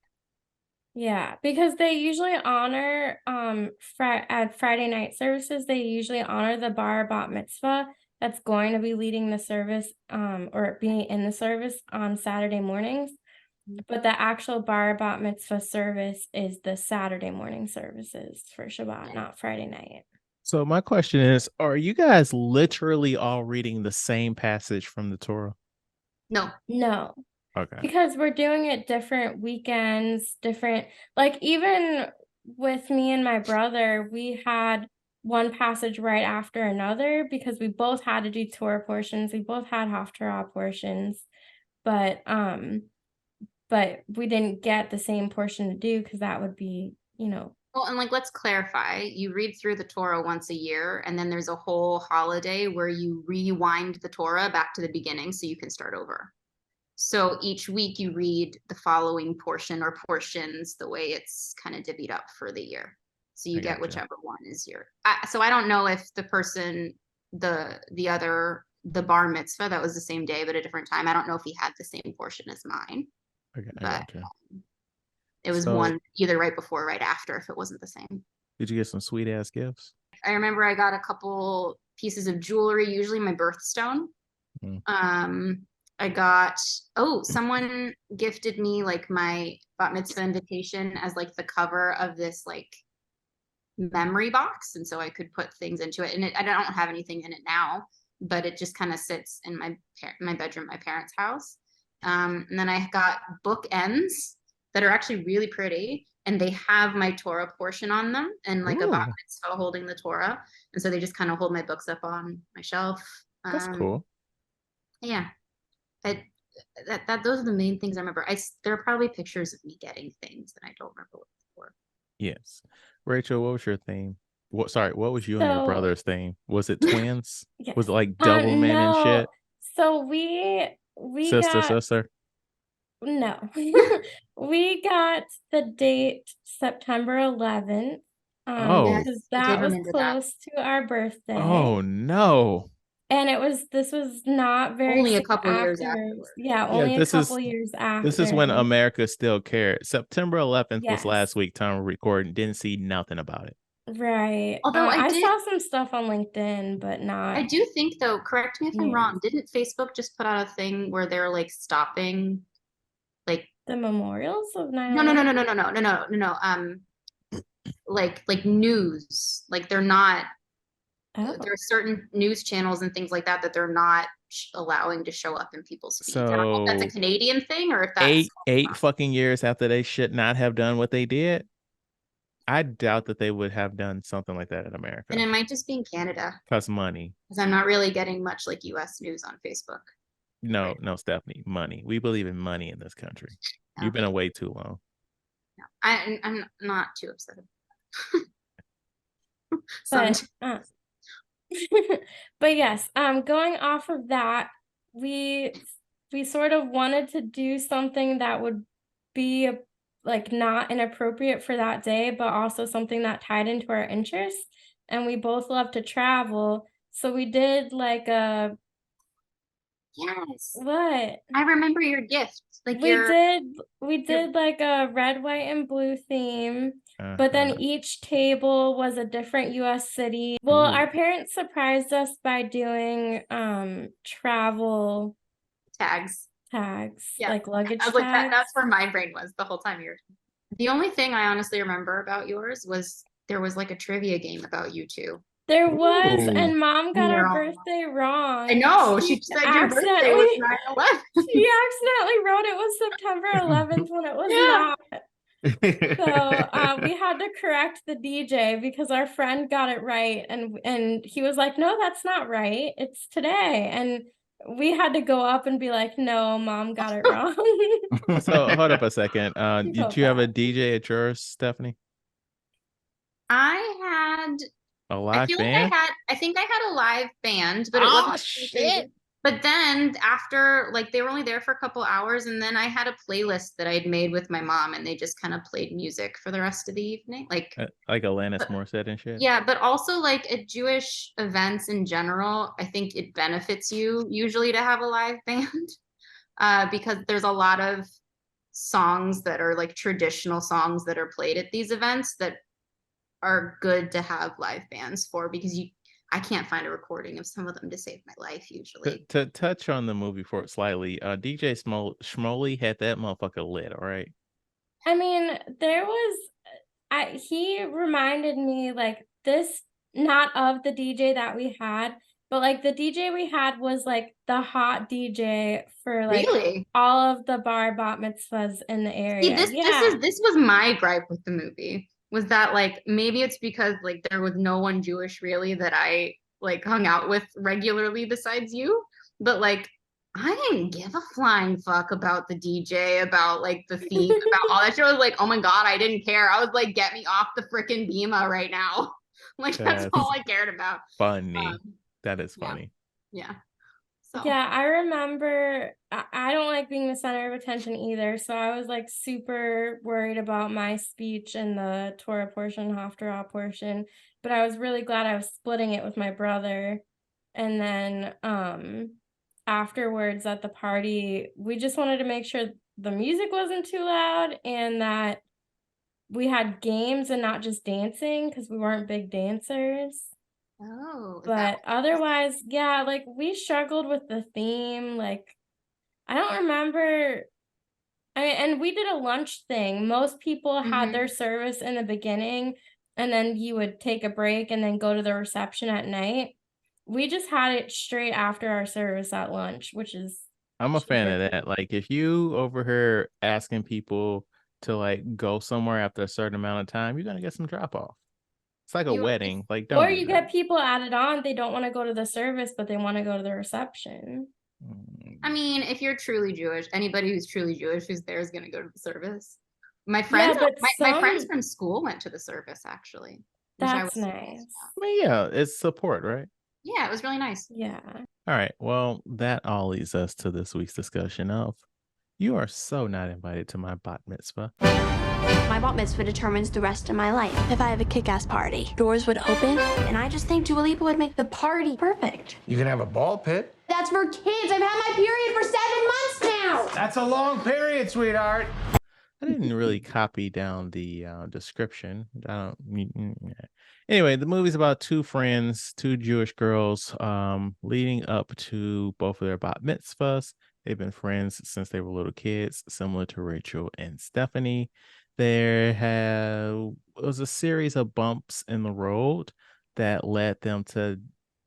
Yeah, because they usually honor at Friday night services, they usually honor the bar bat mitzvah that's going to be leading the service or being in the service on Saturday mornings. But the actual bar bat mitzvah service is the Saturday morning services for Shabbat, not Friday night. So my question is, are you guys literally all reading the same passage from the Torah? No. Okay. Because we're doing it different weekends, different, like even with me and my brother, we had one passage right after another because we both had to do Torah portions. We both had Haftarah portions, but we didn't get the same portion to do because that would be, Well, and like, let's clarify, you read through the Torah once a year, and then there's a whole holiday where you rewind the Torah back to the beginning so you can start over. So each week you read the following portion or portions the way it's kind of divvied up for the year. So you I get gotcha. whichever one is your. So I don't know if the person, the bar mitzvah that was the same day but a different time. I don't know if he had the same portion as mine, I but gotcha. it was So, one either right before or right after if it wasn't the same. did you get some sweet ass gifts? I remember I got a couple pieces of jewelry, usually my birthstone. Mm. I got, someone gifted me like my bat mitzvah invitation as like the cover of this like memory box, and so I could put things into it. And I don't have anything in it now, but it just kind of sits in my bedroom, my parents' house. And then I got bookends that are actually really pretty, and they have my Torah portion on them, and like a bat Ooh, mitzvah holding the Torah, and so they just kind of hold my books up on my shelf. that's cool. Yeah, I, those are the main things I remember. There are probably pictures of me getting things that I don't remember what they were. Yes. Rachel, what was your theme? What was you and your So brother's theme? Was it twins? yes. Was it like double men and No. shit? So we got Sister. no. We got the date September 11th. Oh. Because Yes, I did that was remember that. close to our birthday. Oh no. And this was not very Only a soon couple years after. afterwards. Yeah, Yeah, only a couple years after. this is when America still cared. September 11th was Yes. last week, time of recording. Didn't see nothing about it. Right. Although I saw some stuff on LinkedIn, but not. I do think though, correct me if I'm news. wrong, didn't Facebook just put out a thing where they're like stopping like The memorials of 9/11? no. Like news. Like they're not Oh. there are certain news channels and things like that they're not allowing to show up in people's feeds. I don't know if that's a So Canadian thing or if that's eight fucking years after they should not have done what they did, I doubt that they would have done something like that in America. And it might just be in Canada. Because money. Because I'm not really getting much like US news on Facebook. No, Right. no, Stephanie, money. We believe in money in this country. No. You've been away too long. No, I'm not too upset about it. But yes, going off of that, we sort of wanted to do something that would be like not inappropriate for that day, but also something that tied into our interests. And we both love to travel, so we did like a. Yes. What? I remember your gift. Like we did like a red, white, and blue theme. But then each table was a different US city. Well, our parents surprised us by doing travel tags. Yeah. Like luggage tags. That's where my brain was the whole time. The only thing I honestly remember about yours was there was like a trivia game about you two. There was, and Mom got our birthday wrong. I know. She said your birthday was 9/11. She accidentally wrote it was September 11th when it was not. So we had to correct the DJ because our friend got it right, and he was like, "No, that's not right. It's today." And we had to go up and be like, "No, Mom got it wrong." So hold up a second. Did you have a DJ at yours, Stephanie? I had a live band. I think I had a live band, but it wasn't shit. But then after, like, they were only there for a couple hours, and then I had a playlist that I'd made with my mom, and they just kind of played music for the rest of the evening, like Alanis Morissette and shit. Yeah, but also like at Jewish events in general, I think it benefits you usually to have a live band, because there's a lot of songs that are like traditional songs that are played at these events that are good to have live bands for, because I can't find a recording of some of them to save my life usually. To touch on the movie for it slightly, DJ Schmoley had that motherfucker lit, all right? I mean, he reminded me like this, not of the DJ that we had, but like the DJ we had was like the hot DJ for like all of the bar bat mitzvahs in the area. See, this was my gripe with the movie. Was that like maybe it's because like there was no one Jewish really that I like hung out with regularly besides you, but like I didn't give a flying fuck about the DJ, about like the theme, about all that shit. I was like, oh my god, I didn't care. I was like, get me off the freaking Bima right now. Like that's all I cared about. Funny. That is funny. Yeah. So Yeah, I remember I don't like being the center of attention either. So I was like super worried about my speech in the Torah portion, Haftarah portion. But I was really glad I was splitting it with my brother. And then afterwards at the party, we just wanted to make sure the music wasn't too loud and that we had games and not just dancing because we weren't big dancers. is that But otherwise, yeah, like we struggled with the theme. Like, I don't remember. I mean, and we did a lunch thing. Most people had their service in the beginning, and then you would take a break and then go to the reception at night. We just had it straight after our service at lunch, which is I'm a fan super of that. cool. Like if you over here asking people to like go somewhere after a certain amount of time, you're gonna get some drop off. It's like a you wedding. Like don't Or do you that. get people added on, they don't want to go to the service, but they want to go to the reception. I mean, if you're truly Jewish, anybody who's truly Jewish who's there is going to go to the service. My Yeah, friends, but my friends some from school went to the service actually, which I was that's surprised nice. about. I mean, yeah, it's support, right? Yeah, it was really nice. Yeah. All right. Well, that all leads us to this week's discussion of you are so not invited to my bat mitzvah. My bat mitzvah determines the rest of my life. If I have a kick-ass party, doors would open, and I just think Dua Lipa would make the party perfect. You can have a ball pit. That's for kids. I've had my period for 7 months now. That's a long period, sweetheart. I didn't really copy down the description. I don't. Anyway, the movie's about two friends, two Jewish girls, leading up to both of their bat mitzvahs. They've been friends since they were little kids, similar to Rachel and Stephanie. Was a series of bumps in the road that led them to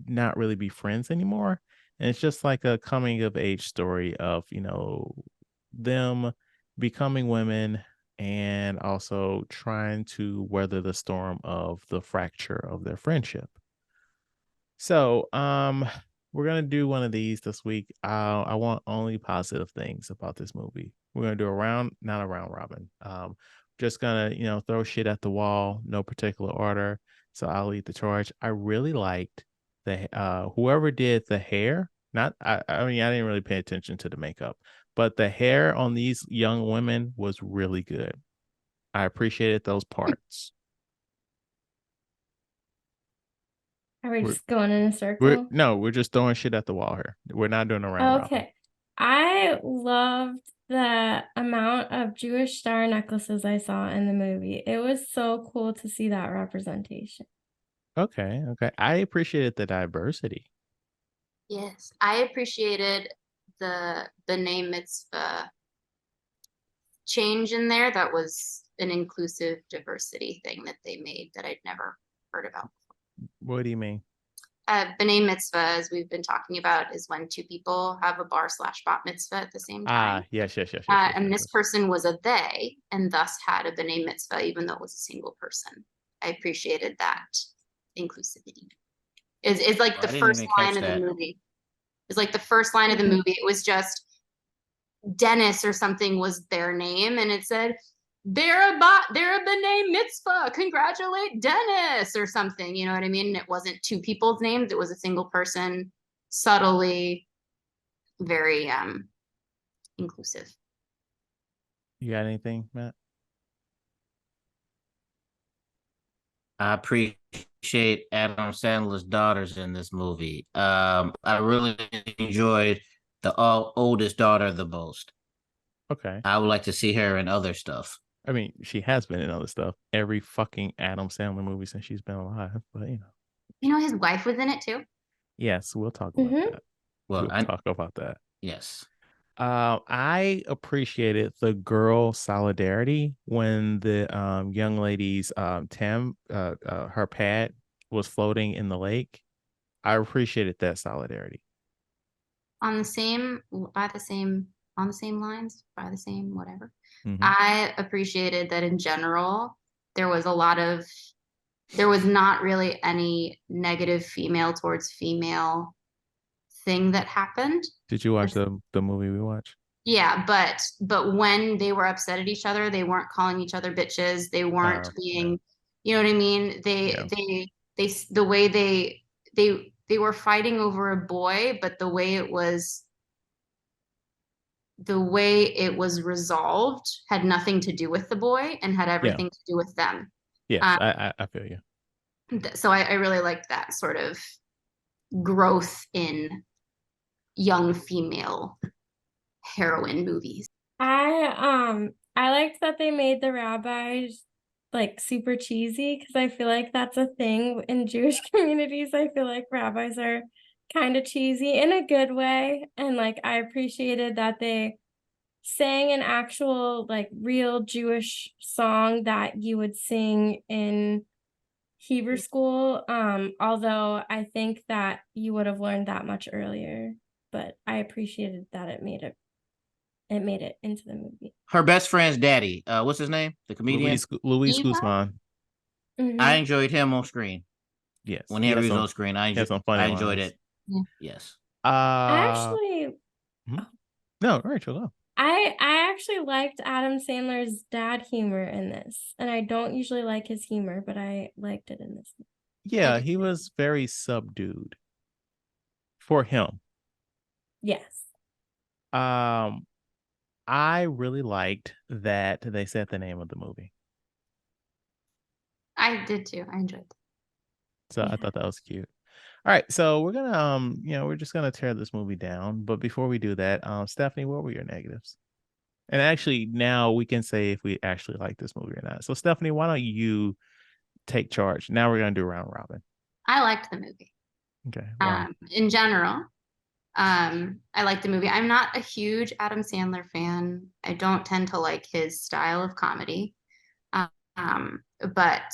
not really be friends anymore. And it's just like a coming of age story of, them becoming women and also trying to weather the storm of the fracture of their friendship. So, we're gonna do one of these this week. I want only positive things about this movie. We're gonna do not a round robin. Just gonna throw shit at the wall, no particular order. So I'll lead the charge. I really liked the whoever did the hair. I mean, I didn't really pay attention to the makeup, but the hair on these young women was really good. I appreciated those parts. Are we We're- just going in a circle? We're just throwing shit at the wall here. We're not doing a round robin. Okay. I loved the amount of Jewish star necklaces I saw in the movie. It was so cool to see that representation. Okay. I appreciated the diversity. Yes, I appreciated the name mitzvah change in there. That was an inclusive diversity thing that they made that I'd never heard about. What do you mean? B'nai mitzvah, as we've been talking about, is when two people have a bar / bat mitzvah at the same time. Yes. And this person was a they, and thus had a b'nai mitzvah, even though it was a single person. I appreciated that inclusivity. Is like the first line of the movie. It's like the first line of the movie. It was just Dennis or something was their name, and it said, they're a b'nai mitzvah, congratulate Dennis or something, you know what I mean? It wasn't two people's names, it was a single person, subtly, very inclusive. You got anything, Matt? I appreciate Adam Sandler's daughters in this movie. I really enjoyed the oldest daughter the most. Okay. I would like to see her in other stuff. I mean, she has been in other stuff. Every fucking Adam Sandler movie since she's been alive. But His wife was in it too. yes, we'll talk about that. Well, We'll talk about that. Yes. I appreciated the girl solidarity when the young lady's her pad was floating in the lake. I appreciated that solidarity. On the same lines, by the same whatever. Mhm. I appreciated that in general, there was not really any negative female towards female thing that happened. Did you watch the movie we watched? Yeah, but when they were upset at each other, they weren't calling each other bitches. They weren't being, you know what I mean? The way they they were fighting over a boy, but the way it was resolved had nothing to do with the boy and had everything to do with them. Yes, Um, I feel you. So I really liked that sort of growth in young female heroine movies. I liked that they made the rabbis like super cheesy because I feel like that's a thing in Jewish communities. I feel like rabbis are kind of cheesy in a good way, and like I appreciated that they sang an actual like real Jewish song that you would sing in Hebrew school. Although I think that you would have learned that much earlier, but I appreciated that it made it into the movie. Her best friend's daddy, what's his name? The comedian? Luis Eva? Guzman. I enjoyed him on screen. Yes. Whenever he was on screen, I some funny I enjoyed lines. it. Yeah. Yes. I actually No, Rachel, go. I actually liked Adam Sandler's dad humor in this, and I don't usually like his humor, but I liked it in this. Yeah, he was very subdued for him. Yes. I really liked that they said the name of the movie. I did too. I enjoyed it. So I thought that was cute. All right, so we're gonna we're just gonna tear this movie down. But before we do that, Stephanie, what were your negatives? And actually, now we can say if we actually like this movie or not. So Stephanie, why don't you take charge? Now we're gonna do round robin. I liked the movie. Okay. Wow. In general, I liked the movie. I'm not a huge Adam Sandler fan. I don't tend to like his style of comedy. But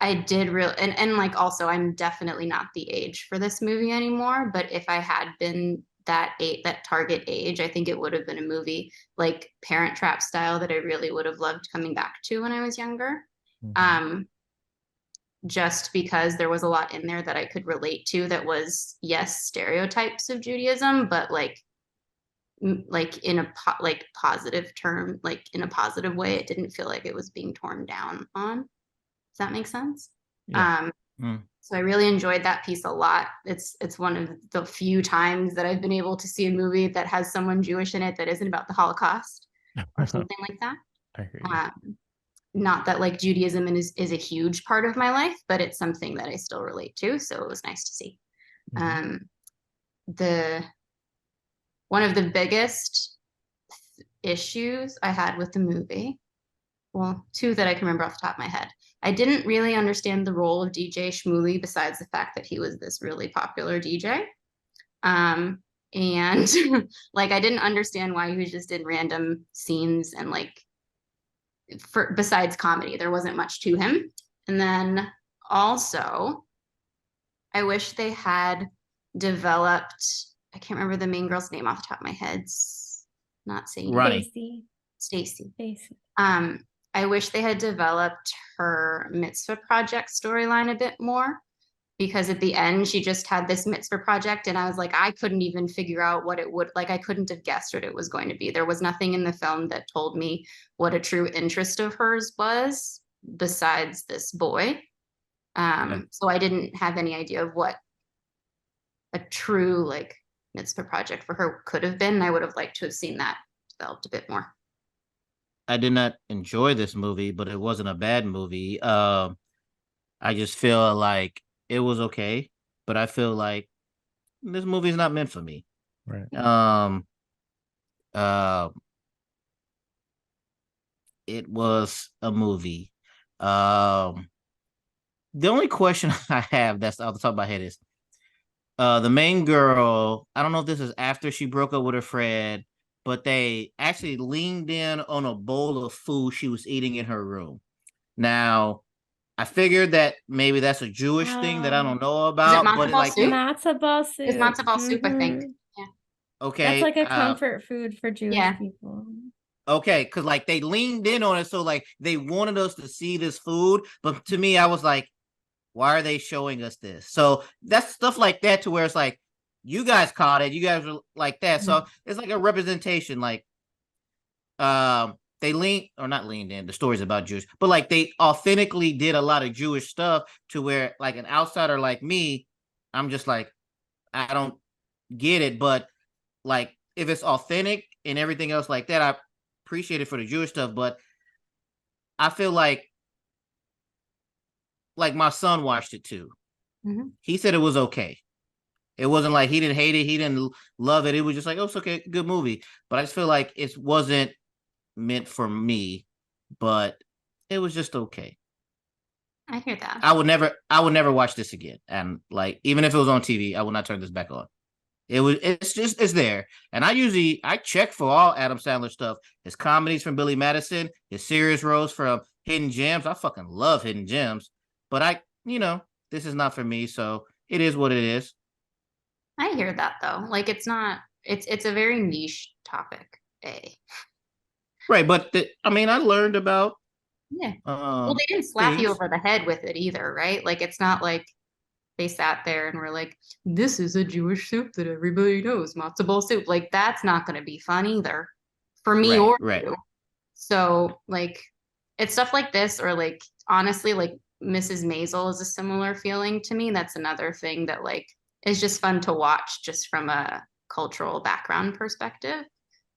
I did really, and like also, I'm definitely not the age for this movie anymore. But if I had been that target age, I think it would have been a movie like Parent Trap style that I really would have loved coming back to when I was younger. Just because there was a lot in there that I could relate to that was, yes, stereotypes of Judaism, but like in a positive term, like in a positive way. It didn't feel like it was being torn down on. Does that make sense? Yeah. So I really enjoyed that piece a lot. It's one of the few times that I've been able to see a movie that has someone Jewish in it that isn't about the Holocaust or something like that. I hear you. Not that like Judaism is a huge part of my life, but it's something that I still relate to. So it was nice to see. One of the biggest issues I had with the movie, well, two that I can remember off the top of my head. I didn't really understand the role of DJ Shmuley besides the fact that he was this really popular DJ. And like I didn't understand why he was just in random scenes and like besides comedy, there wasn't much to him. And then also, I wish they had developed, I can't remember the main girl's name off the top of my head. It's not Sadie. Ronnie. Stacy. I wish they had developed her mitzvah project storyline a bit more, because at the end she just had this mitzvah project and I was like, I couldn't even figure out what it would, like I couldn't have guessed what it was going to be. There was nothing in the film that told me what a true interest of hers was besides this boy. So I didn't have any idea of what a true like mitzvah project for her could have been. I would have liked to have seen that developed a bit more. I did not enjoy this movie, but it wasn't a bad movie. I just feel like it was okay, but I feel like this movie is not meant for me. Right. It was a movie. The only question I have that's off the top of my head is the main girl. I don't know if this is after she broke up with her friend, but they actually leaned in on a bowl of food she was eating in her room. Now, I figured that maybe that's a Jewish thing that I don't know about. Is it but like matzo ball soup. It's matzo ball soup, I think. Yeah. Okay. That's like a comfort food for Jewish people. Okay, because like they leaned in on it, so like they wanted us to see this food. But to me, I was like, why are they showing us this? So that's stuff like that to where it's like, you guys caught it, you guys were like that. So it's like a representation, like they not leaned in, the story's about Jews, but like they authentically did a lot of Jewish stuff to where like an outsider like me I'm just like, I don't get it. But like, if it's authentic and everything else like that, I appreciate it for the Jewish stuff. But I feel like my son watched it too. Mhm. He said it was okay. It wasn't like he didn't hate it, he didn't love it. It was just like, oh, it's okay, good movie. But I just feel like it wasn't meant for me, but it was just okay. I hear that. I would never watch this again. And like, even if it was on TV, I would not turn this back on. It's there. And I check for all Adam Sandler stuff. His comedies from Billy Madison, his serious roles from Hidden Gems. I fucking love Hidden Gems. But this is not for me, so it is what it is. I hear that though. Like it's not. It's a very niche topic. Right, but I learned about Yeah. Well, they didn't slap you things. over the head with it either, right? Like it's not like they sat there and were like, "This is a Jewish soup that everybody knows, matzo ball soup." Like that's not going to be fun either, for me or Right. you. So like, it's stuff like this, or like honestly, like Mrs. Maisel is a similar feeling to me. That's another thing that like is just fun to watch, just from a cultural background perspective.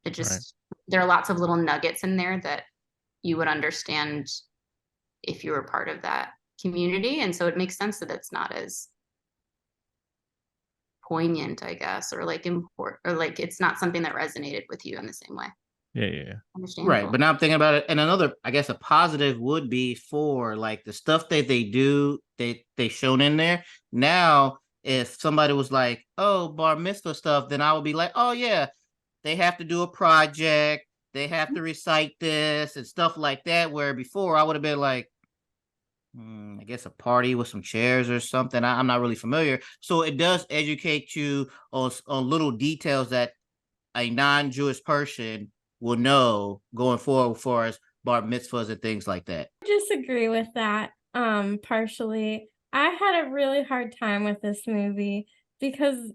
It just there are lots of little nuggets in there that you would understand if you were part of that community. And so it makes sense that it's not as poignant, I guess, or like important, or like it's not something that resonated with you in the same way. Yeah. Understandable. Right, but now I'm thinking about it, and another, I guess, a positive would be for like the stuff that they do, they shown in there. Now, if somebody was like, "Oh, bar mitzvah stuff," then I would be like, "Oh yeah, they have to do a project, they have to recite this and stuff like that." Where before I would have been like, I guess a party with some chairs or something. I'm not really familiar, so it does educate you on little details that a non-Jewish person will know going forward for as bar mitzvahs and things like that. I disagree with that, partially. I had a really hard time with this movie because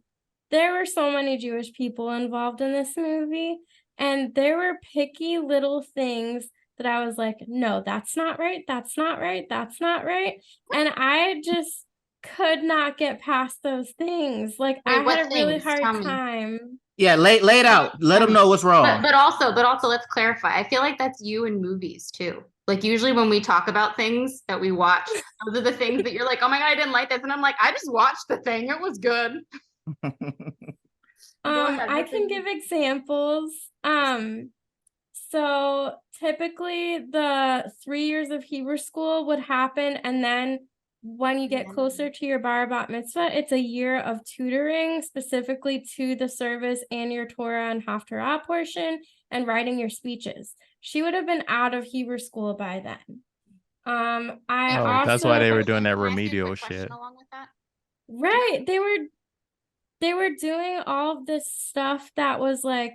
there were so many Jewish people involved in this movie, and there were picky little things that I was like, no, that's not right. That's not right. That's not right. And I just could not get past those things. Like, Wait, I what had a really things? hard Tell me. time. Yeah, lay it out. Let them know what's wrong. But also let's clarify. I feel like that's you in movies too. Like usually when we talk about things that we watch, those are the things that you're like, oh my God, I didn't like this. And I'm like, I just watched the thing. It was good. Go ahead. I can give examples. So typically the 3 years of Hebrew school would happen, and then when you get closer to your bar bat mitzvah, it's a year of tutoring specifically to the service and your Torah and Haftarah portion and writing your speeches. She would have been out of Hebrew school by then. That's why they were doing that Can I ask you a remedial quick question shit. along with that? Right. They were doing all of this stuff that was like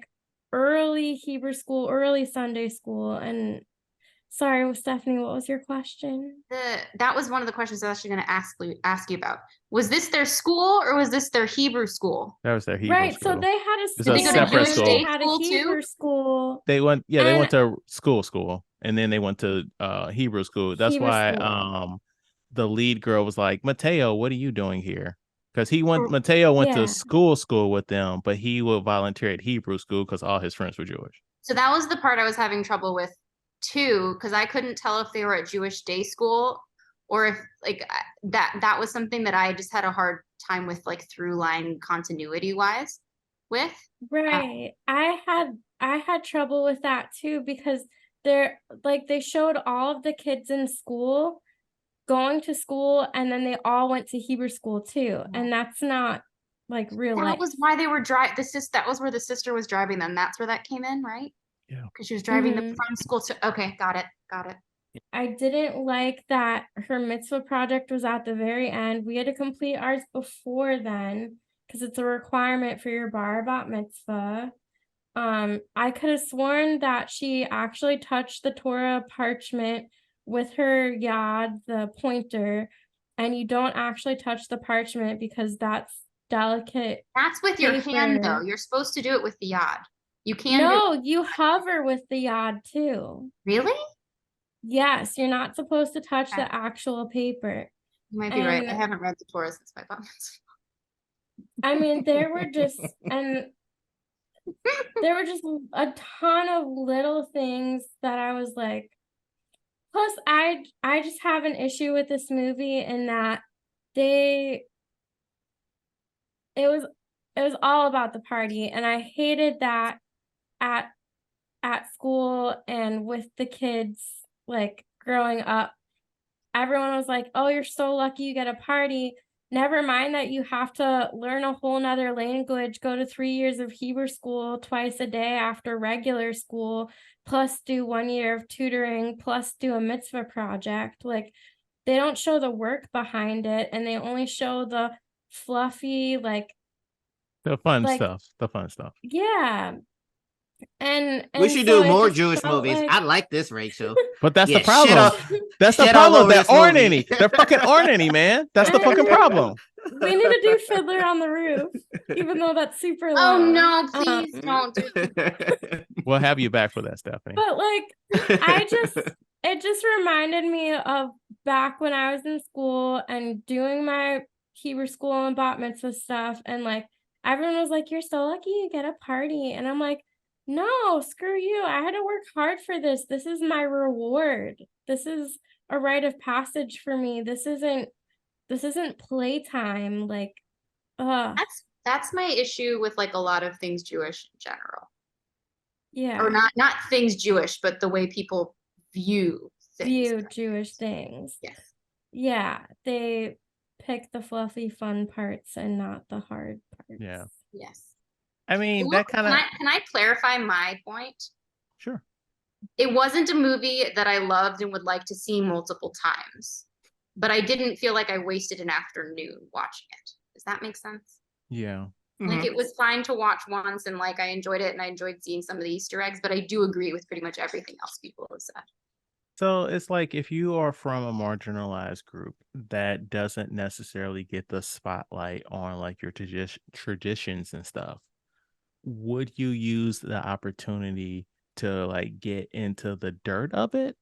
early Hebrew school, early Sunday school. And sorry, Stephanie, what was your question? That was one of the questions I was actually going to ask you about. Was this their school or was this their Hebrew school? That was their Hebrew Right. school. So they had a It's school. a Did they go to separate Jewish school. day They had a school Hebrew too? school. They went And to school, and then they went to Hebrew school. That's Hebrew why school. the lead girl was like, Mateo, what are you doing here? Because Mateo went to Yeah. school with them, but he would volunteer at Hebrew school because all his friends were Jewish. So that was the part I was having trouble with too, because I couldn't tell if they were at Jewish day school or if like that was something that I just had a hard time with, like through line continuity wise with. Right. I had trouble with that too because they showed all of the kids in school going to school, and then they all went to Hebrew school too. And that's not like real That life. was why they were that was where the sister was driving them. That's where that came in, right? Yeah. Because she was driving them from school to okay, got it. I didn't like that her mitzvah project was at the very end. We had to complete ours before then because it's a requirement for your bar bat mitzvah. I could have sworn that she actually touched the Torah parchment with her yad, the pointer, and you don't actually touch the parchment because that's delicate. That's with your hand though. Paper. You're supposed to do it with the yad. You can do No, you hover with the yad too. Really? Yes, you're not supposed to touch Okay. the actual paper. You might be right. I And haven't read the Torah since my bar mitzvah. I mean, there were just a ton of little things that I was like, plus I just have an issue with this movie in that they it was all about the party, and I hated that at school and with the kids, like, growing up, everyone was like, "Oh, you're so lucky you get a party." Never mind that you have to learn a whole nother language, go to 3 years of Hebrew school twice a day after regular school, plus do 1 year of tutoring, plus do a mitzvah project. Like, they don't show the work behind it, and they only show the fluffy, The fun like stuff. The fun stuff. yeah. We And should so do it more just Jewish felt movies. like I like this, Rachel. But that's the Yeah, shit problem. all- That's the shit all problem. over There this aren't movie. any. There fucking aren't any, man. That's the fucking problem. we need to do Fiddler on the Roof, even though that's super Oh long. no, please don't do We'll have you back for that, Stephanie. But it just reminded me of back when I was in school and doing my Hebrew school and Bat Mitzvah stuff, and like everyone was like, "You're so lucky you get a party," and I'm like, "No, screw you! I had to work hard for this. This is my reward. This is a rite of passage for me. This isn't playtime." Like, That's my issue with like a lot of things Jewish in general. yeah. Or not things Jewish, but the way people view things. Jewish things. Yes. Yeah, they pick the fluffy fun parts and not the hard parts. Yeah. Yes. I mean, Look, that kind of. can I clarify my point? Sure. It wasn't a movie that I loved and would like to see multiple times, but I didn't feel like I wasted an afternoon watching it. Does that make sense? Yeah. Like it was fine to watch once and like I enjoyed it and I enjoyed seeing some of the Easter eggs, but I do agree with pretty much everything else people have said. So it's like if you are from a marginalized group that doesn't necessarily get the spotlight on like your traditions and stuff, would you use the opportunity to like get into the dirt of it,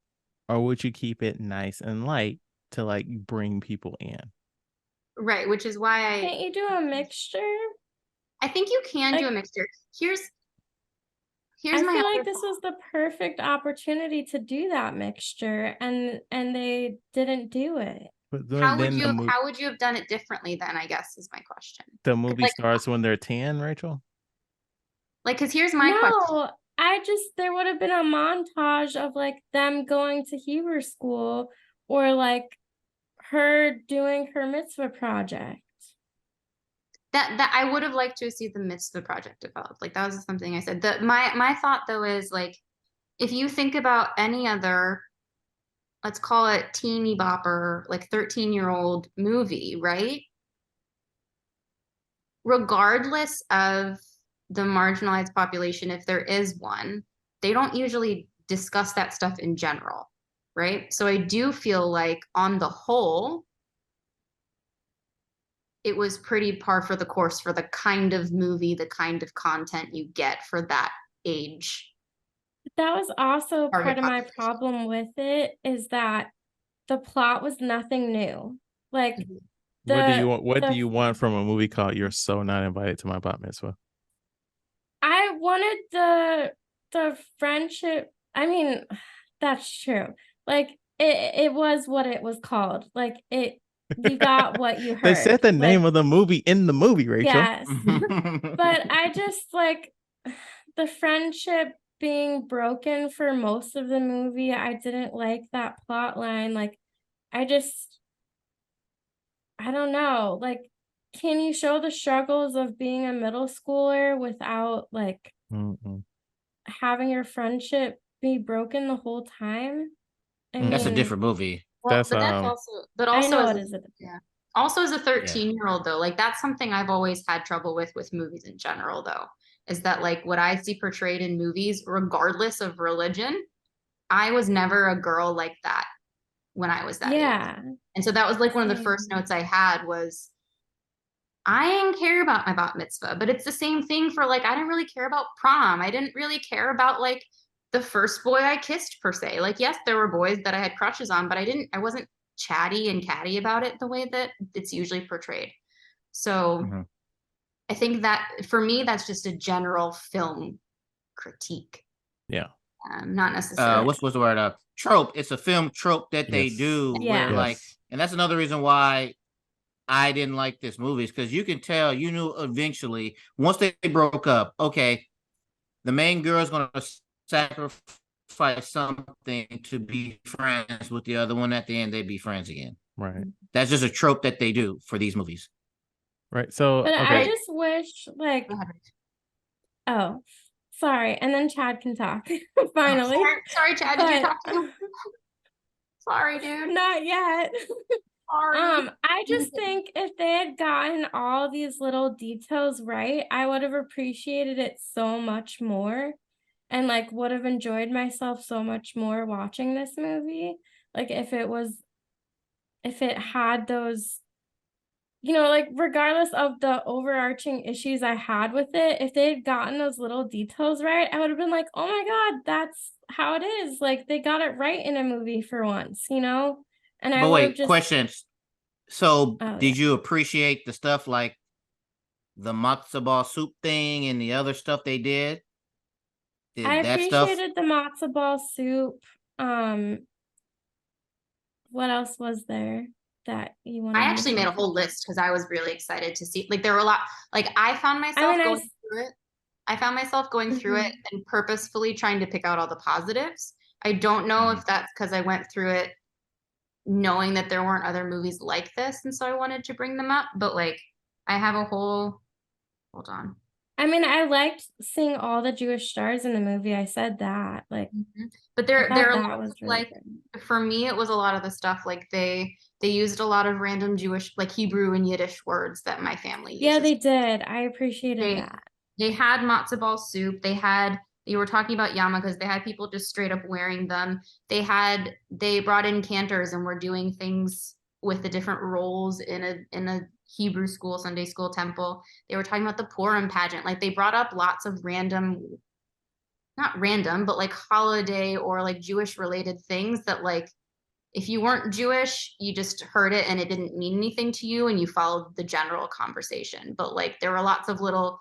or would you keep it nice and light to like bring people in? Right, which is why Can't you do a mixture? I think you can do a mixture. Here's I my feel like other this was the perfect opportunity to do that mixture, and they didn't do it. But how then would you have done it differently then, I guess is my question. the movie like, starts when they're 10, Rachel? Like, because here's my question. No, there would have been a montage of like them going to Hebrew school, or like her doing her mitzvah project. That I would have liked to see the mitzvah project developed. Like that was something I said. My thought though is like, if you think about any other, let's call it teeny bopper, like 13-year-old movie, right? Regardless of the marginalized population, if there is one, they don't usually discuss that stuff in general, right? So I do feel like on the whole, it was pretty par for the course for the kind of movie, the kind of content you get for that age. That was also Target part of my population. problem with it, is that the plot was nothing new. Like What do you want from a movie called You're So Not Invited to My Bat Mitzvah? I wanted the friendship. I mean, that's true. Like it was what it was called. Like you got what you heard. They said the name of the movie in the movie, Rachel. Yes. But I just like the friendship being broken for most of the movie. I didn't like that plot line. Like I don't know. Like, can you show the struggles of being a middle schooler without like having your friendship be broken the whole time? That's a different movie. Well, That's I know it is. Yeah. Also as a 13-year-old though, like that's something I've always had trouble with movies in general though, is that like what I see portrayed in movies, regardless of religion, I was never a girl like that when I was that age. And so that was like one of the first notes I had was, I didn't care about my bat mitzvah, but it's the same thing for like, I didn't really care about prom. I didn't really care about like the first boy I kissed per se. Like, yes, there were boys that I had crushes on, but I wasn't chatty and catty about it the way that it's usually portrayed. So I think that for me, that's just a general film critique. Yeah. Not necessarily. What's the word? Trope. It's a film trope that they Yes. do Yeah. where like, Yes. and that's another reason why I didn't like this movie, is because you can tell, you knew eventually once they broke up, okay, the main girl's gonna sacrifice something to be friends with the other one. At the end, they'd be friends again. Right. That's just a trope that they do for these movies. Right. So But okay. I just wish, like, Go ahead. oh, sorry. And then Chad can talk finally. Sorry, Chad. Did you But- talk to you? Sorry, dude. Not yet. Sorry. I just think if they had gotten all these little details right, I would have appreciated it so much more and like would have enjoyed myself so much more watching this movie. Like if it had those, like regardless of the overarching issues I had with it, if they had gotten those little details right, I would have been like, oh my God, that's how it is. Like they got it right in a movie for once, And I But would have wait, just questions. So, Oh, did you appreciate the stuff like the matzo ball soup thing and the other stuff they did? I Did that stuff? appreciated the matzo ball soup. What else was there that you wanted? I me actually to made a say? whole list because I was really excited to see. Like there were a lot. Like I found myself I going through it. I found myself going through it and purposefully trying to pick out all the positives. I don't know if that's because I went through it knowing that there weren't other movies like this, and so I wanted to bring them up. But like, I have a whole. Hold on. I mean, I liked seeing all the Jewish stars in the movie. I said that, like, But I there are thought that lots was of, really like, good. for me, it was a lot of the stuff like they used a lot of random Jewish, like Hebrew and Yiddish words that my family uses. Yeah, they did. I appreciated that. They had matzo ball soup. You were talking about yarmulkes. They had people just straight up wearing them. They brought in cantors and were doing things with the different roles in a Hebrew school, Sunday school temple. They were talking about the Purim pageant. Like they brought up lots of not random, but like holiday or like Jewish related things that like if you weren't Jewish, you just heard it and it didn't mean anything to you and you followed the general conversation. But like there were lots of little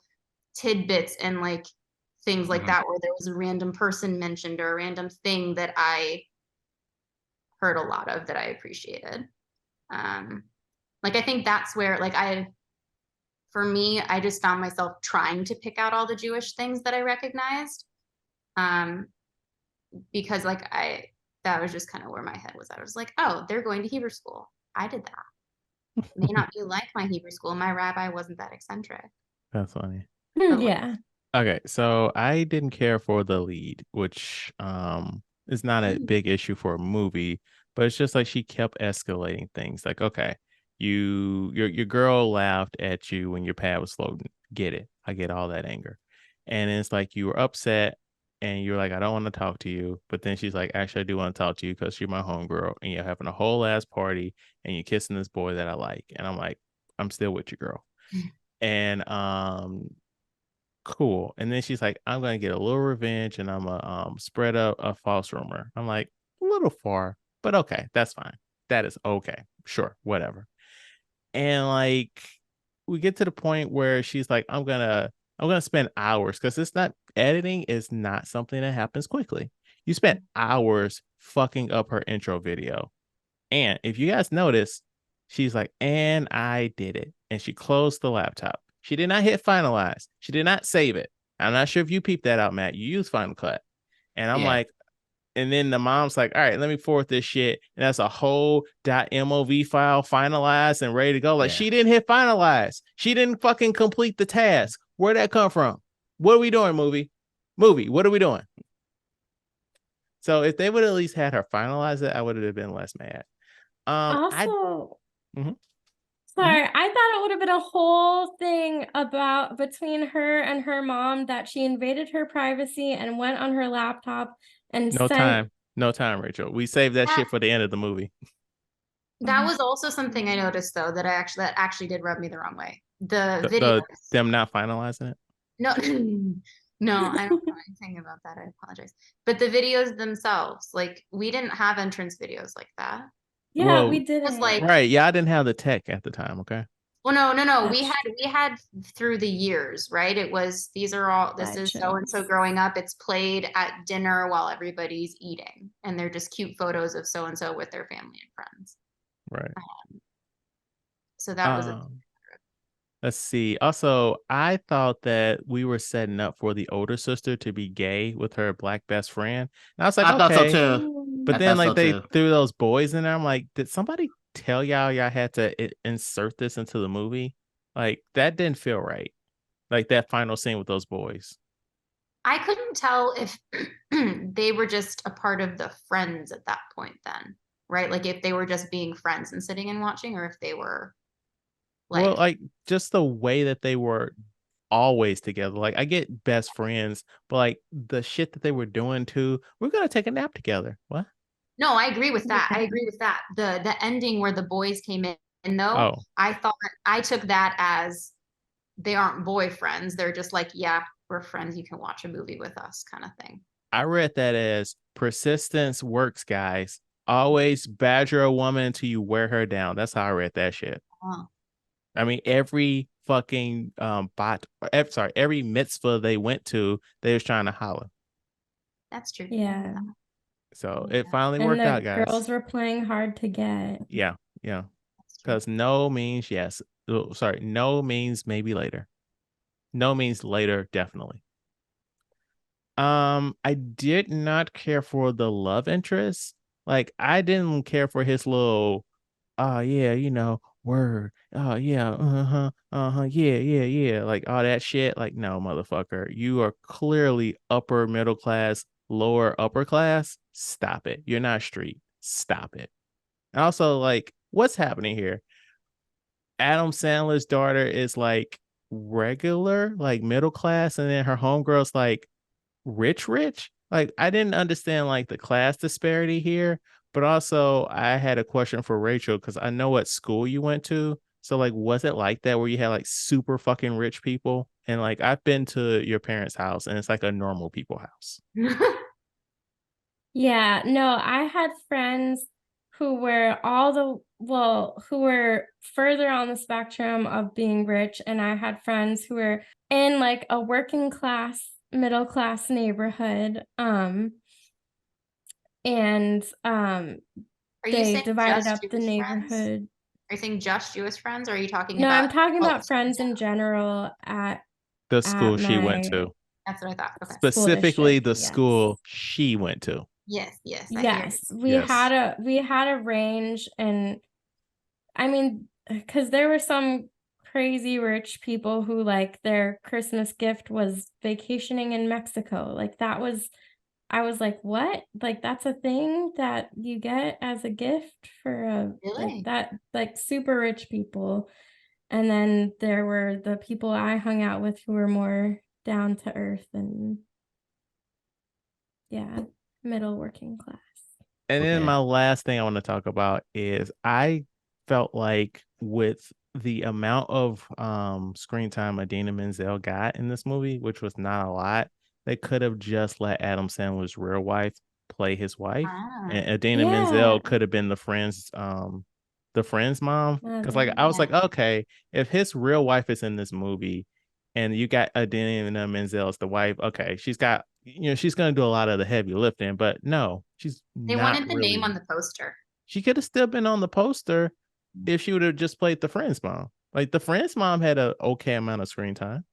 tidbits and like things like that where there was a random person mentioned or a random thing that I heard a lot of that I appreciated. Like I think that's where like for me, I just found myself trying to pick out all the Jewish things that I recognized. Because like that was just kind of where my head was at. I was like, oh, they're going to Hebrew school. I did that. May not be like my Hebrew school. My rabbi wasn't that eccentric. That's funny. Yeah. Okay, so I didn't care for the lead, which is not a big issue for a movie, but it's just like she kept escalating things. Like, okay, your girl laughed at you when your pad was floating. Get it. I get all that anger. And it's like you were upset and you're like, I don't want to talk to you. But then she's like, actually, I do want to talk to you because you're my homegirl and you're having a whole ass party and you're kissing this boy that I like. And I'm like, I'm still with you, girl. And cool. And then she's like, I'm gonna get a little revenge and I'm gonna spread a false rumor. I'm like, a little far, but okay, that's fine. That is okay. Sure, whatever. And like we get to the point where she's like, I'm gonna spend hours because it's not editing is not something that happens quickly. You spent hours fucking up her intro video. And if you guys notice, she's like, and I did it. And she closed the laptop. She did not hit finalize. She did not save it. I'm not sure if you peeped that out, Matt. You use Final Cut. And I'm like, and then the mom's like, all right, let me forward this shit. And that's a whole .mov file finalized and ready to go. Like she didn't hit finalize. She didn't fucking complete the task. Where'd that come from? What are we doing, movie? What are we doing? So if they would at least had her finalize it, I would have been less mad. Also, sorry, I thought it would have been a whole thing about between her and her mom that she invaded her privacy and went on her laptop and no time, Rachel. We saved that shit for the end of the movie. That was also something I noticed though that actually did rub me the wrong way. The videos. Them not finalizing it. No, no, I don't know anything about that. I apologize. But the videos themselves, like we didn't have entrance videos like that. Yeah, Well, we did. It was like right. Yeah, I didn't have the tech at the time. Okay. Well, no. That's We had through the years, right? It was this is so and so legends. growing up. It's played at dinner while everybody's eating, and they're just cute photos of so and so with their family and friends. Right. So that was a Let's see. Also, I thought that we were setting up for the older sister to be gay with her black best friend. And I was like, I thought so okay. too. But I then thought like so they too. threw those boys in there. I'm like, did somebody tell y'all had to insert this into the movie? Like that didn't feel right. Like that final scene with those boys. I couldn't tell if they were just a part of the friends at that point then, right? Like if they were just being friends and sitting and watching, or if they were Well, like, like just the way that they were always together. Like I get best friends, but like the shit that they were doing too, we're gonna take a nap together. What? no, I agree with that. Yeah. I agree with that. The ending where the boys came in though, Oh, I thought I took that as they aren't boyfriends. They're just like, yeah, we're friends. You can watch a movie with us, kind of thing. I read that as persistence works, guys. Always badger a woman until you wear her down. That's how I read that shit. Oh, I mean, every fucking every mitzvah they went to, they was trying to holler. that's true. Yeah. So Yeah, it finally And worked out, the guys. girls were playing hard to get. Yeah, yeah. that's true. Because no means yes. Oh, sorry, no means maybe later. No means later, definitely. I did not care for the love interest. Like I didn't care for his little oh yeah, word. Oh yeah, yeah. Like all that shit. Like, no, motherfucker. You are clearly upper middle class, lower upper class. Stop it. You're not street. Stop it. And also, like, what's happening here? Adam Sandler's daughter is like regular, like middle class, and then her homegirl's like rich. Like I didn't understand like the class disparity here, but also I had a question for Rachel because I know what school you went to. So like was it like that where you had like super fucking rich people? And like I've been to your parents' house and it's like a normal people house. Yeah, no, I had friends who were who were further on the spectrum of being rich, and I had friends who were in like a working class, middle class neighborhood. And Are you they saying divided just up the Jewish friends? neighborhood. Are you saying just Jewish friends, or are you talking No, I'm about talking about folks from friends in down? general The at school she went my to. That's what I thought. Okay. school Specifically district. the Yes. school she went to. Yes, I hear you. Yes, Yes. we had a range, and I mean, because there were some crazy rich people who like their Christmas gift was vacationing in Mexico. Like that was I was like, "What? Like that's a thing that you get as a gift for a like Really? that like super rich people." And then there were the people I hung out with who were more down to earth and yeah, middle working class. And then Okay. my last thing I want to talk about is I felt like with the amount of screen time Adina Menzel got in this movie, which was not a lot, they could have just let Adam Sandler's real wife play his wife. Ah, And Adina Yeah, Menzel could have been the friend's mom. Because like mother. I was yeah. like, okay, if his real wife is in this movie and you got Adina Menzel as the wife, okay, she's gonna do a lot of the heavy lifting, but no, she's They not wanted the name on really. the poster. She could have still been on the poster if she would have just played the friend's mom. Like the friend's mom had a okay amount of screen time.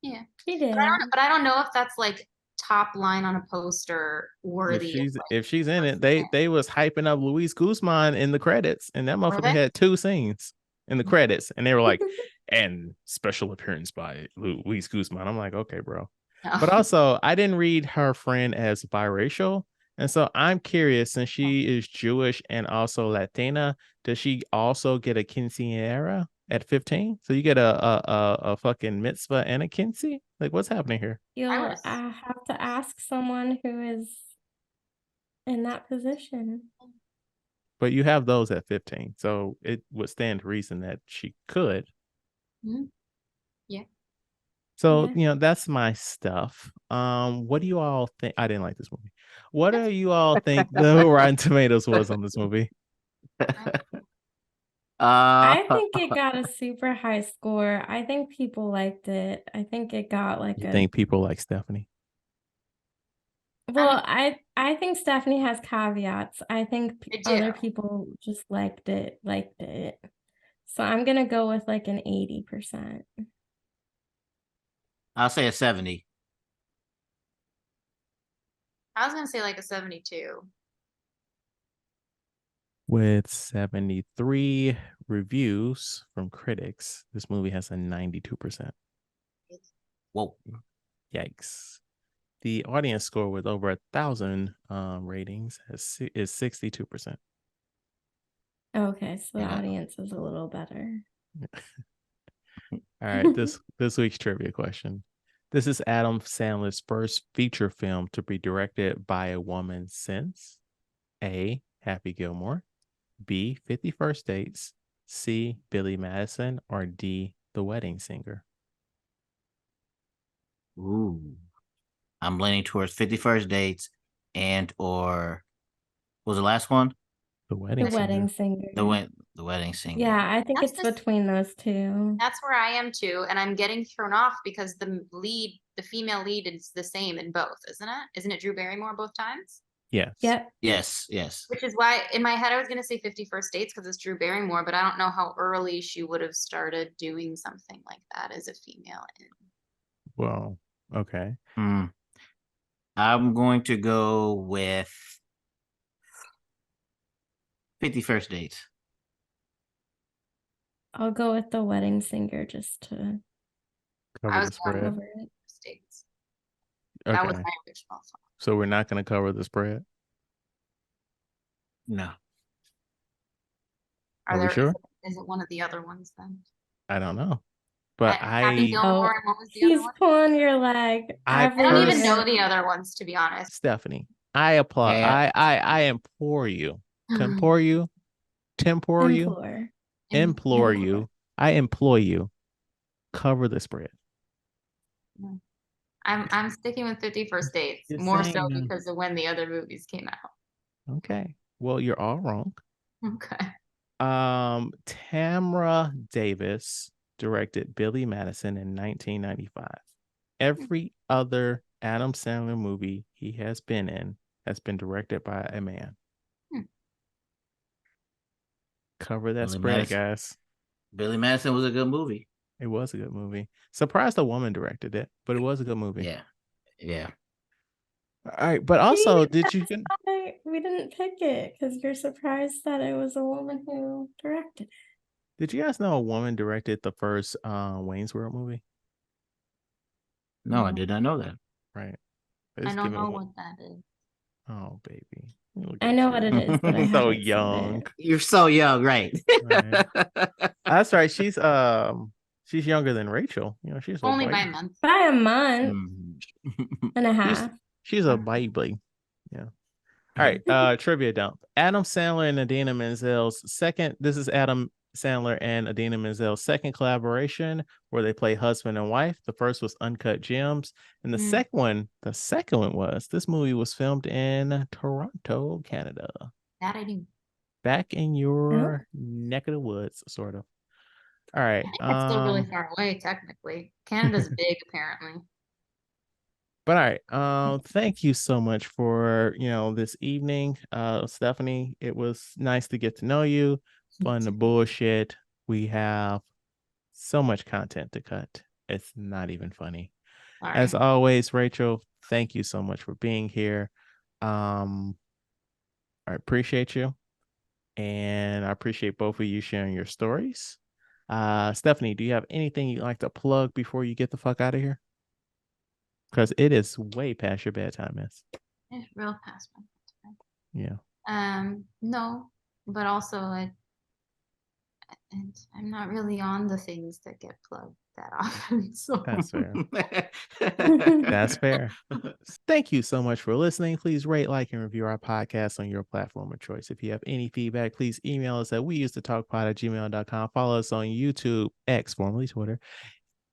Yeah. She But did. I don't know if that's like top line on a poster If worthy of she's like if she's in it, first they was hyping up Luis Guzman in the credits, and that were motherfucker they? had 2 scenes in the credits, and they were like, and special appearance by Luis Guzman. I'm like, okay, bro. But No. also, I didn't read her friend as biracial. And so I'm curious, since she is Jewish and also Latina, does she also get a quinceañera at 15? So you get a fucking mitzvah and a quince? Like, what's happening here? I You'll would have to ask someone who is in that position. But you have those at 15. So it would stand to reason that she could. Mhm. Yeah. So, Yeah. that's my stuff. What do you all think? I didn't like this movie. What do That's you all think the Rotten Tomatoes was on this movie? I think it got a super high score. I think people liked it. I think it got like You a think people like Stephanie? well, I think Stephanie has caveats. I think I do. other people just liked it. So I'm gonna go with like an 80%. I'll say a 70. I was gonna say like a 72. With 73 reviews from critics, this movie has a 92%. Whoa. Yikes. The audience score with over 1,000 ratings is 62%. Okay, so the Yeah. audience is a little better. All right, this week's trivia question. This is Adam Sandler's first feature film to be directed by a woman since A. Happy Gilmore, B. 50 First Dates, C. Billy Madison, or D. The Wedding Singer. Ooh. I'm leaning towards 51st Dates and or what was the last one? The Wedding The Singer. Wedding Singer. The Wedding Singer. Yeah, I think That's it's just- between those two. That's where I am too, and I'm getting thrown off because the female lead is the same in both, isn't it? Isn't it Drew Barrymore both times? Yes. Yep. Yes. Which is why in my head I was gonna say 50 First Dates because it's Drew Barrymore, but I don't know how early she would have started doing something like that as a female. Well, okay. I'm going to go with 51st Dates. I'll go with The Wedding Singer just to Cover I the was spread. cover it. States. That was Okay. my original thought. So we're not going to cover the spread? No. Are we sure? Is it one of the other ones then? I don't know. But Happy Gilmore, and what was the other He's one? pulling your leg. I I don't even First- know the other ones, to be honest. Stephanie, I applaud. Yeah. I implore you. Implore you. Templore you. Implore you. I employ you. Cover the spread. I'm sticking with 50 First Dates, Just more saying, so man. because of when the other movies came out. Okay. Well, you're all wrong. Okay. Tamra Davis directed Billy Madison in 1995. Every other Adam Sandler movie he has been in has been directed by a man. Cover that Billy spread, Madison. guys. Billy Madison was a good movie. It was a good movie. Surprised a woman directed it, but it was a good movie. Yeah. All right, but also, did you? We didn't pick it because you're surprised that it was a woman who directed it. Did you guys know a woman directed the first Wayne's World movie? No, I did not know that. Right. I don't know what that is. Oh, baby. Look I at know you. what it is, but I So haven't seen young. it. You're so young, right? Right. That's right. She's younger than Rachel. You know, she's a Only baby. by a month. By a month and a half. She's a baby. Yeah. All right. Trivia dump. Adam Sandler and Idina Menzel's second. This is Adam Sandler and Idina Menzel's second collaboration where they play husband and wife. The first was Uncut Gems, and the second one was this movie was filmed in Toronto, Canada. That I do. Back in your neck of the woods, sort of. All right. I think it's still really far away, technically. Canada's big, apparently. But all right. Thank you so much for this evening. Stephanie, it was nice to get to know you. Fun to bullshit. We have so much content to cut. It's not even funny. Sorry. As always, Rachel, thank you so much for being here. I appreciate you. And I appreciate both of you sharing your stories. Stephanie, do you have anything you'd like to plug before you get the fuck out of here? Because it is way past your bedtime, miss. It's real past my time. Yeah. No, but also I'm not really on the things that get plugged that often. So That's fair. That's fair. Thank you so much for listening. Please rate, like, and review our podcast on your platform of choice. If you have any feedback, please email us at weusedtotalkpod@gmail.com. Follow us on YouTube, X, formerly Twitter,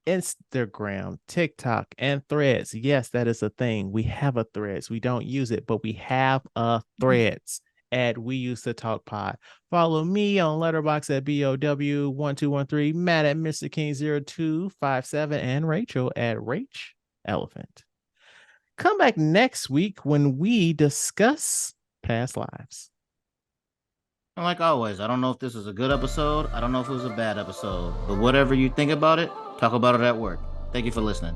Instagram, TikTok, and Threads. Yes, that is a thing. We have a Threads. We don't use it, but we have a Threads. at We Used to Talk Pod. Follow me on Letterboxd at BOW1213, Matt at Mr. King 0257, and Rachel at Rach Elephant. Come back next week when we discuss past lives. And like always, I don't know if this was a good episode. I don't know if it was a bad episode. But whatever you think about it, talk about it at work. Thank you for listening.